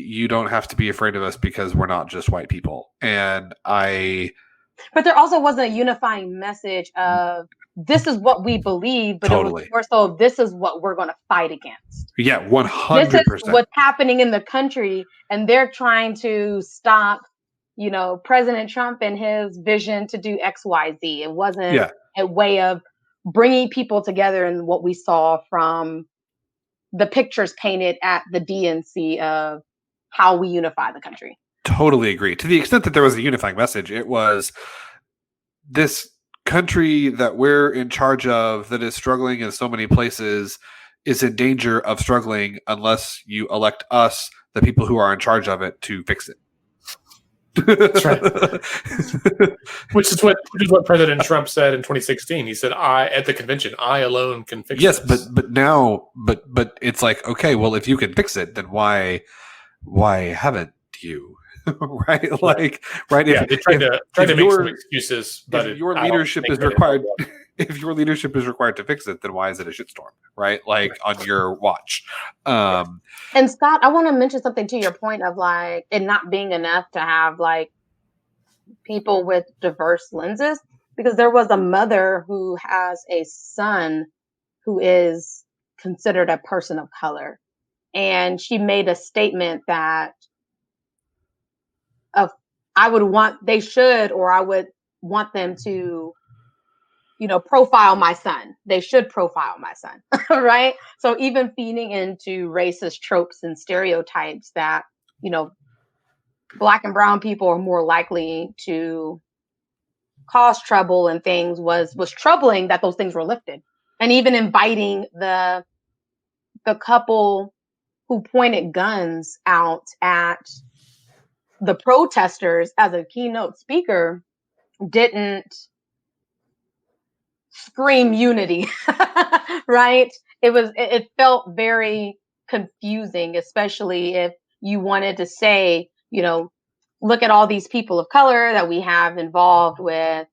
you don't have to be afraid of us because we're not just white people. But there also wasn't a unifying message of this is what we believe, but totally. It was more so this is what we're going to fight against. Yeah, 100%. This is what's happening in the country, and they're trying to stop, President Trump and his vision to do X, Y, Z. It wasn't a way of bringing people together in what we saw from the pictures painted at the DNC of how we unify the country. Totally agree. To the extent that there was a unifying message, it was this country that we're in charge of that is struggling in so many places is in danger of struggling unless you elect us, the people who are in charge of it, to fix it. That's right. Which is what President Trump said in 2016. He said, at the convention, I alone can fix it. Yes, but now it's like, okay, well, if you can fix it, then why haven't you? Right? Like, right? Yeah, they tried to make some excuses, but if your leadership is required, if your leadership is required to fix it, then why is it a shitstorm? Right? Like on your watch. And Scott, I want to mention something to your point of like it not being enough to have like people with diverse lenses, because there was a mother who has a son who is considered a person of color. And she made a statement that I would want them to, profile my son. They should profile my son, right? So even feeding into racist tropes and stereotypes that, Black and brown people are more likely to cause trouble and things was troubling that those things were lifted. And even inviting the couple who pointed guns out at the protesters as a keynote speaker didn't scream unity, right? It felt very confusing, especially if you wanted to say, look at all these people of color that we have involved with,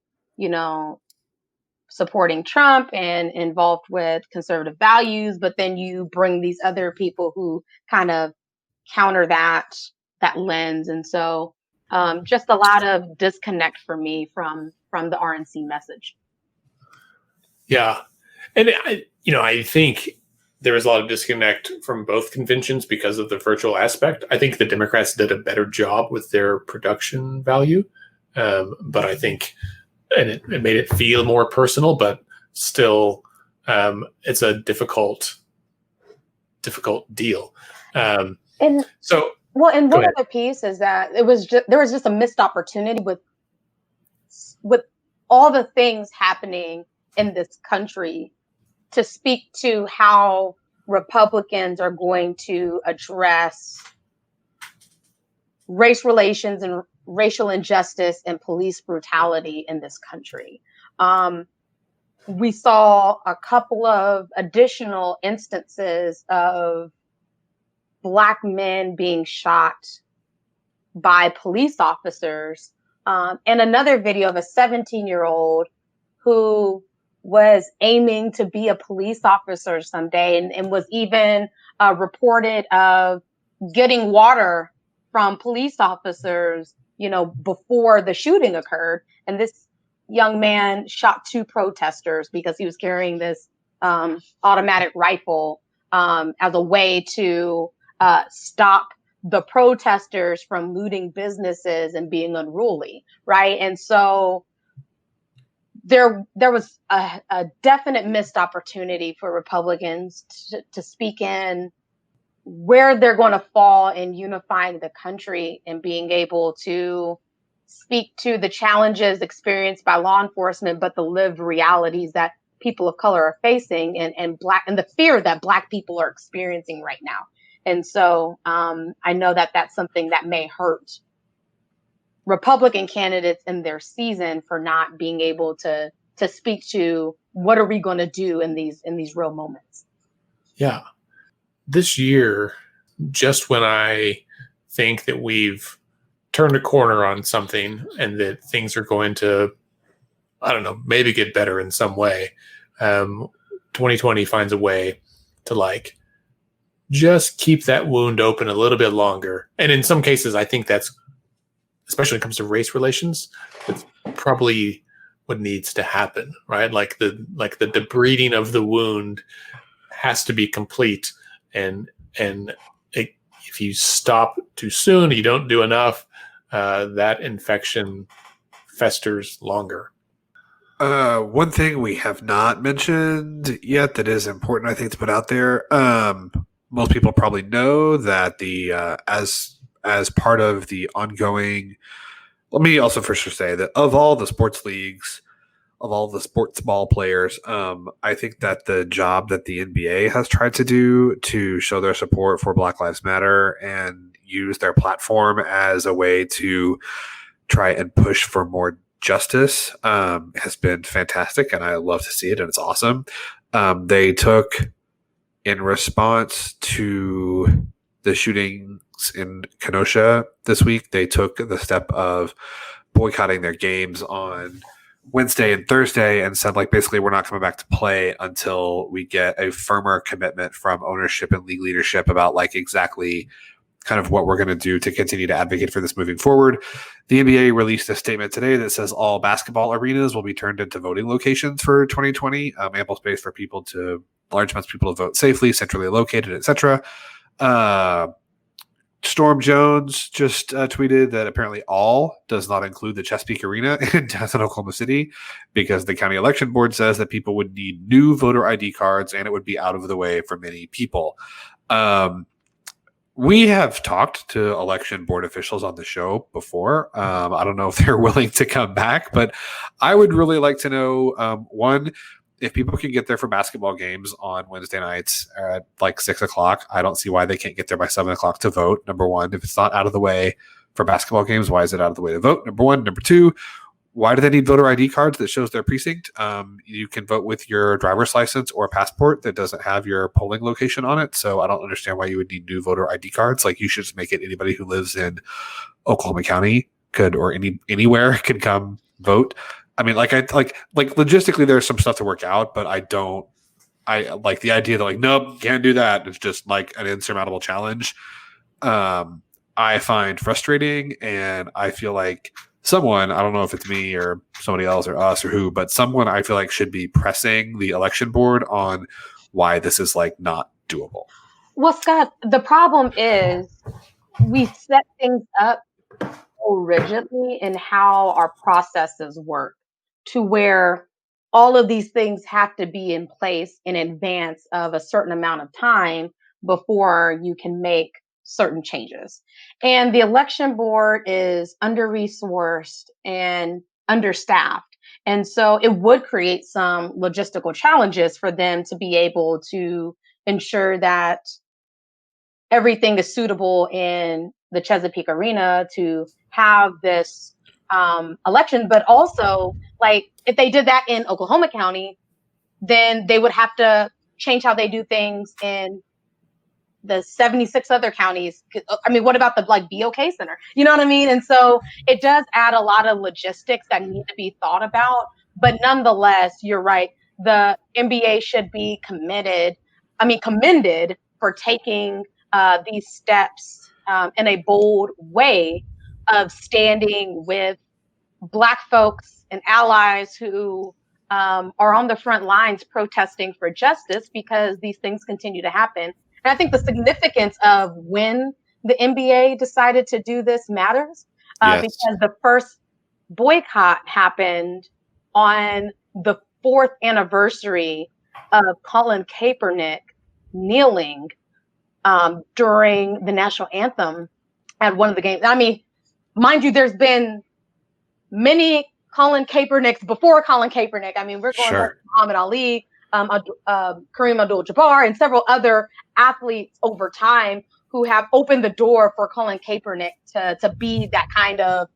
supporting Trump and involved with conservative values, but then you bring these other people who kind of counter that lens. And so just a lot of disconnect for me from the RNC message. Yeah. And I think there was a lot of disconnect from both conventions because of the virtual aspect. I think the Democrats did a better job with their production value. But I think, and it made it feel more personal, but still it's a difficult deal. And one other piece is that there was just a missed opportunity with all the things happening in this country to speak to how Republicans are going to address race relations and racial injustice and police brutality in this country. We saw a couple of additional instances of Black men being shot by police officers, and another video of a 17-year-old who was aiming to be a police officer someday and was even reported of getting water from police officers, before the shooting occurred. And this young man shot 2 protesters because he was carrying this automatic rifle as a way to stop the protesters from looting businesses and being unruly, right? And so there was a definite missed opportunity for Republicans to speak in where they're going to fall in unifying the country and being able to speak to the challenges experienced by law enforcement, but the lived realities that people of color are facing and the fear that Black people are experiencing right now. And so I know that that's something that may hurt Republican candidates in their season for not being able to speak to what are we going to do in these real moments. Yeah. This year, just when I think that we've turned a corner on something and that things are going to, I don't know, maybe get better in some way, 2020 finds a way to like just keep that wound open a little bit longer. And in some cases, I think that's, especially when it comes to race relations, it's probably what needs to happen, right? Like the debriding of the wound has to be complete. And if you stop too soon, you don't do enough, that infection festers longer. One thing we have not mentioned yet that is important, I think, to put out there. Most people probably know that the as part of the ongoing. Let me also for sure say that of all the sports leagues, of all the sports ball players, I think that the job that the NBA has tried to do to show their support for Black Lives Matter and use their platform as a way to try and push for more justice has been fantastic, and I love to see it, and it's awesome. They took, in response to the shootings in Kenosha this week, they took the step of boycotting their games on Wednesday and Thursday and said, like, basically we're not coming back to play until we get a firmer commitment from ownership and league leadership about like exactly kind of what we're going to do to continue to advocate for this moving forward. The NBA released a statement today that says all basketball arenas will be turned into voting locations for 2020, ample space for large amounts of people to vote safely, centrally located, etc. Storm Jones just tweeted that apparently all does not include the Chesapeake Arena in downtown Oklahoma City because the county election board says that people would need new voter ID cards and it would be out of the way for many people. We have talked to election board officials on the show before. I don't know if they're willing to come back, but I would really like to know, one, if people can get there for basketball games on Wednesday nights at like 6 o'clock, I don't see why they can't get there by 7 o'clock to vote. Number one, if it's not out of the way for basketball games, why is it out of the way to vote? Number one. Number two, why do they need voter ID cards that shows their precinct? You can vote with your driver's license or passport that doesn't have your polling location on it. So I don't understand why you would need new voter ID cards. Like, you should just make it anybody who lives in Oklahoma County could, or anywhere can come vote. I mean, like logistically, there's some stuff to work out, but I like the idea that like, nope, can't do that. It's just like an insurmountable challenge. I find frustrating, and I feel like someone, I don't know if it's me or somebody else or us or who, but someone I feel like should be pressing the election board on why this is like not doable. Well, Scott, the problem is we set things up so rigidly in how our processes work to where all of these things have to be in place in advance of a certain amount of time before you can make certain changes. And the election board is under-resourced and understaffed. And so it would create some logistical challenges for them to be able to ensure that everything is suitable in the Chesapeake Arena to have this election. But also, like, if they did that in Oklahoma County, then they would have to change how they do things in the 76 other counties. I mean, what about the like BOK Center? You know what I mean? And so it does add a lot of logistics that need to be thought about. But nonetheless, you're right. The NBA should be commended for taking these steps in a bold way of standing with Black folks and allies who are on the front lines protesting for justice, because these things continue to happen. And I think the significance of when the NBA decided to do this matters because the first boycott happened on the 4th anniversary of Colin Kaepernick kneeling during the national anthem at one of the games. I mean, mind you, there's been many Colin Kaepernicks before Colin Kaepernick. I mean, we're going back to Muhammad Ali, Kareem Abdul-Jabbar, and several other athletes over time who have opened the door for Colin Kaepernick to be that kind of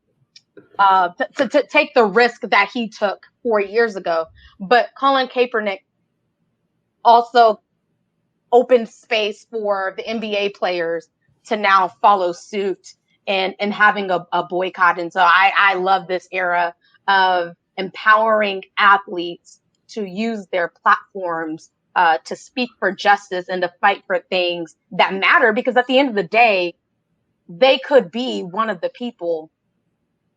to take the risk that he took 4 years ago. But Colin Kaepernick also opened space for the NBA players to now follow suit and having a boycott. And so I love this era of empowering athletes to use their platforms to speak for justice and to fight for things that matter, because at the end of the day, they could be one of the people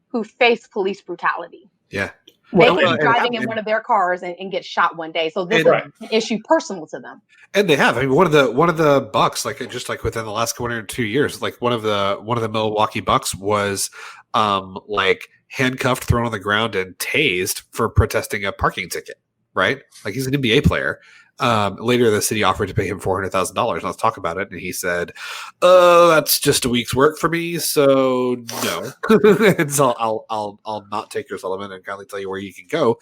who face police brutality. Yeah. They could be driving in one of their cars and get shot one day. So this is an issue personal to them. And they have. I mean, one of the Bucks, like just like within the last 1 or 2 years, like one of the Milwaukee Bucks was like handcuffed, thrown on the ground, and tased for protesting a parking ticket. Right? Like, he's an NBA player. Later, the city offered to pay him $400,000. Let's talk about it. And he said, that's just a week's work for me, so no. And so I'll not take your settlement and kindly tell you where you can go.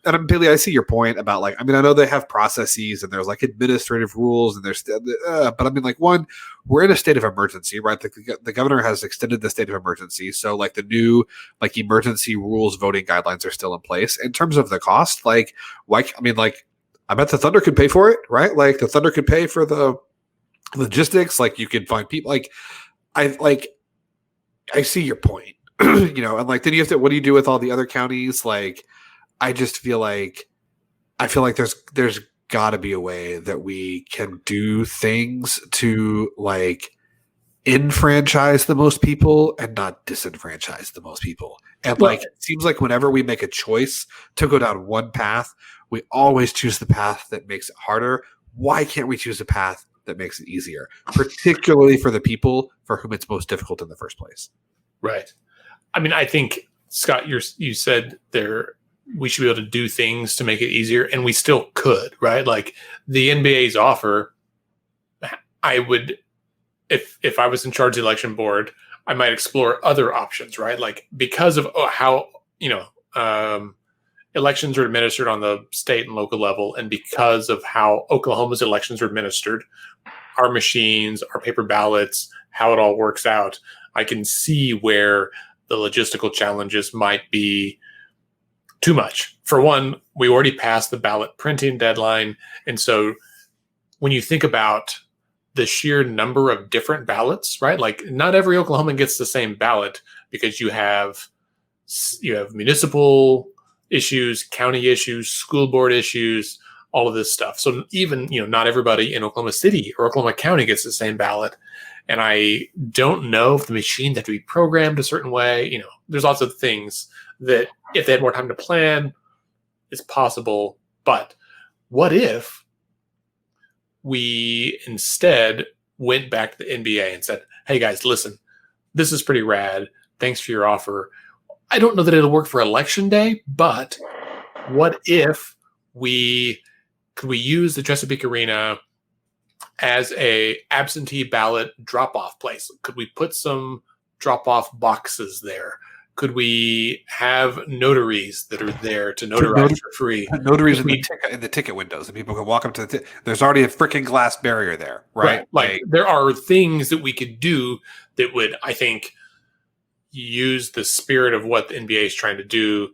And Billy, I see your point about, like, I mean, I know they have processes and there's like administrative rules and there's, but I mean, like, one, we're in a state of emergency, right? The governor has extended the state of emergency. So like the new, like, emergency rules voting guidelines are still in place. In terms of the cost, like, why, I mean, like, I bet the Thunder could pay for it, right? Like, the Thunder could pay for the logistics. Like, you could find people, I see your point, you know, and like, then you have to, what do you do with all the other counties? Like, I feel like there's got to be a way that we can do things to, like, enfranchise the most people and not disenfranchise the most people. And like, it seems like whenever we make a choice to go down one path, we always choose the path that makes it harder. Why can't we choose a path that makes it easier, particularly for the people for whom it's most difficult in the first place? Right. I mean, I think, Scott, you said we should be able to do things to make it easier, and we still could, right? Like, the NBA's offer, I would, if I was in charge of the election board, I might explore other options, right? Like, because of how, you know, elections are administered on the state and local level, and because of how Oklahoma's elections are administered, our machines, our paper ballots, how it all works out, I can see where the logistical challenges might be too much. For one, we already passed the ballot printing deadline. And so when you think about the sheer number of different ballots, right? Like, not every Oklahoman gets the same ballot, because you have municipal issues, county issues, school board issues, all of this stuff. So even, you know, not everybody in Oklahoma City or Oklahoma County gets the same ballot. And I don't know if the machines have to be programmed a certain way. You know, there's lots of things that, if they had more time to plan, it's possible. But what if we instead went back to the NBA and said, hey guys, listen, this is pretty rad. Thanks for your offer. I don't know that it'll work for election day, but what if could we use the Chesapeake Arena as a absentee ballot drop-off place? Could we put some drop-off boxes there? Could we have notaries that are there to notarize for free? Notaries in the ticket windows, and people can walk up to there's already a freaking glass barrier there, right? Like, there are things that we could do that would, I think, use the spirit of what the NBA is trying to do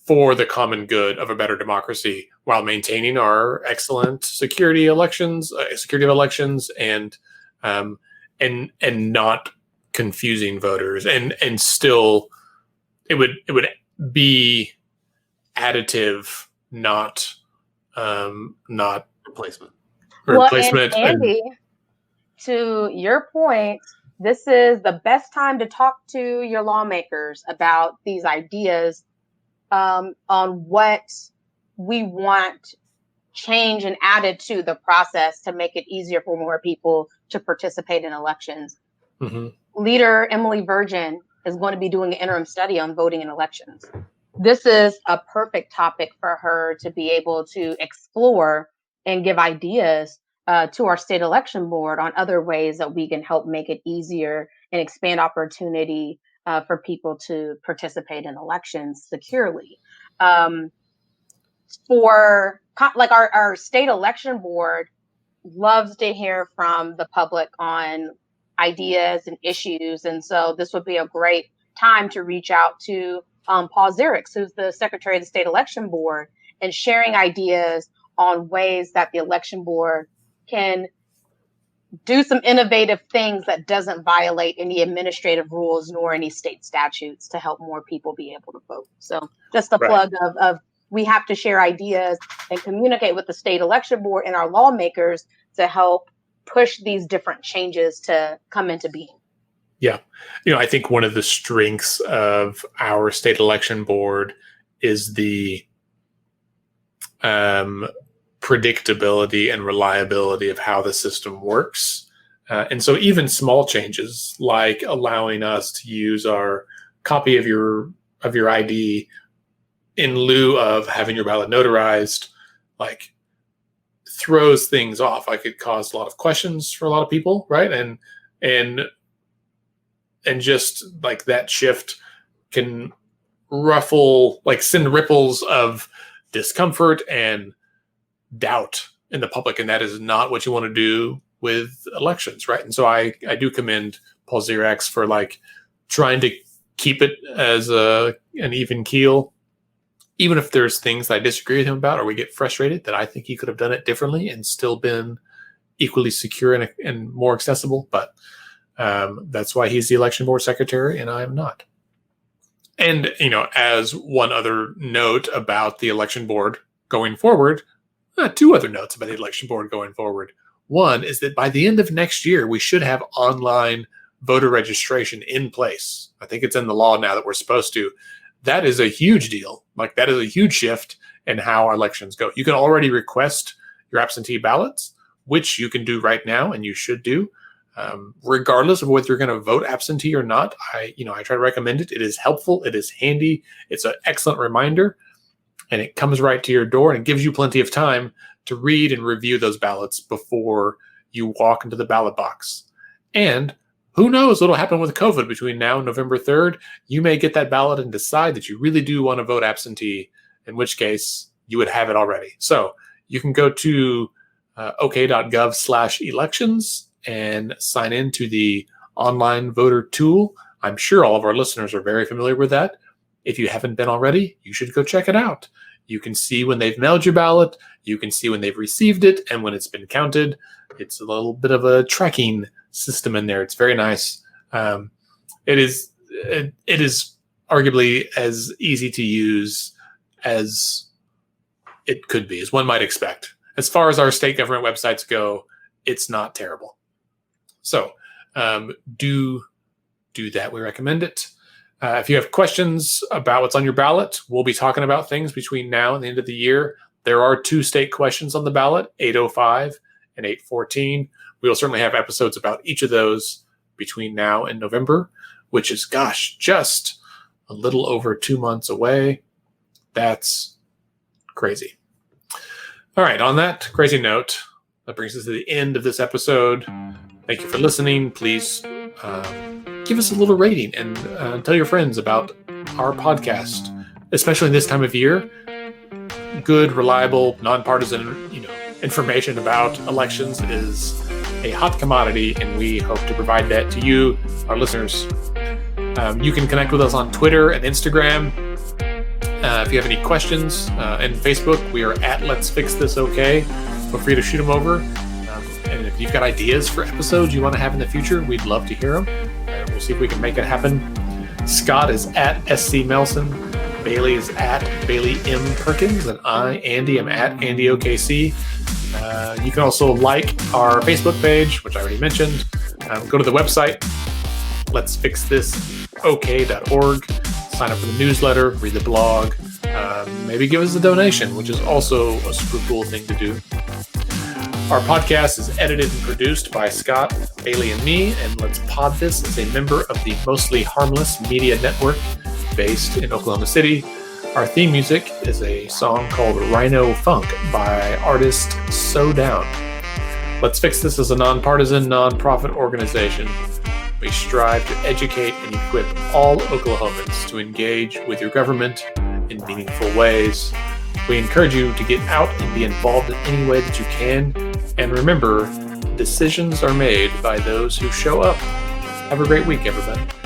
for the common good of a better democracy, while maintaining our excellent security of elections, and not confusing voters, and still it would be additive, not Replacement. And Andy, to your point, this is the best time to talk to your lawmakers about these ideas on what we want change and added to the process to make it easier for more people to participate in elections. Mm-hmm. Leader Emily Virgin is going to be doing an interim study on voting in elections. This is a perfect topic for her to be able to explore and give ideas to our state election board on other ways that we can help make it easier and expand opportunity for people to participate in elections securely. For like our state election board loves to hear from the public on ideas and issues. And so this would be a great time to reach out to Paul Zirix, who's the Secretary of the State Election Board, and sharing ideas on ways that the election board can do some innovative things that doesn't violate any administrative rules nor any state statutes to help more people be able to vote. So just a plug of we have to share ideas and communicate with the state election board and our lawmakers to help push these different changes to come into being. Yeah. I think one of the strengths of our state election board is the predictability and reliability of how the system works. And so even small changes like allowing us to use our copy of your ID in lieu of having your ballot notarized, like throws things off. Like it caused a lot of questions for a lot of people, right? And just like that shift can send ripples of discomfort and doubt in the public, and that is not what you want to do with elections, right? And so I do commend Paul Zirix for like trying to keep it as an even keel, even if there's things that I disagree with him about or we get frustrated, that I think he could have done it differently and still been equally secure and more accessible. But that's why he's the election board secretary and I am not. And, as one other note about the election board going forward, two other notes about the election board going forward. One is that by the end of next year, we should have online voter registration in place. I think it's in the law now that we're supposed to. That is a huge deal. Like that is a huge shift in how our elections go. You can already request your absentee ballots, which you can do right now and you should do. Regardless of whether you're going to vote absentee or not, I try to recommend it. It is helpful. It is handy. It's an excellent reminder, and it comes right to your door and it gives you plenty of time to read and review those ballots before you walk into the ballot box. And who knows what'll happen with COVID between now and November 3rd? You may get that ballot and decide that you really do want to vote absentee, in which case you would have it already. So you can go to ok.gov/elections and sign in to the online voter tool. I'm sure all of our listeners are very familiar with that. If you haven't been already, you should go check it out. You can see when they've mailed your ballot. You can see when they've received it and when it's been counted. It's a little bit of a tracking system in there. It's very nice. It is arguably as easy to use as it could be, as one might expect. As far as our state government websites go, it's not terrible. So do that. We recommend it. If you have questions about what's on your ballot, we'll be talking about things between now and the end of the year. There are 2 state questions on the ballot, 805 and 814. We will certainly have episodes about each of those between now and November, which is, just a little over 2 months away. That's crazy. All right, on that crazy note, that brings us to the end of this episode. Thank you for listening. Please give us a little rating and tell your friends about our podcast, especially this time of year. Good, reliable, nonpartisan, information about elections is a hot commodity, and we hope to provide that to you, our listeners. You can connect with us on Twitter and Instagram. If you have any questions, and Facebook, we are at Let's Fix This OK. Feel free to shoot them over. And if you've got ideas for episodes you want to have in the future, we'd love to hear them. We'll see if we can make it happen. Scott is at SC Melson. Bailey is at Bailey M. Perkins. And I, Andy, am at Andy OKC. You can also like our Facebook page, which I already mentioned. Go to the website, letsfixthisok.org. Sign up for the newsletter, read the blog. Maybe give us a donation, which is also a super cool thing to do. Our podcast is edited and produced by Scott, Bailey, and me, and Let's Pod This is a member of the Mostly Harmless Media Network based in Oklahoma City. Our theme music is a song called Rhino Funk by artist So Down. Let's Fix This is a nonpartisan, nonprofit organization. We strive to educate and equip all Oklahomans to engage with your government in meaningful ways. We encourage you to get out and be involved in any way that you can. And remember, decisions are made by those who show up. Have a great week, everybody.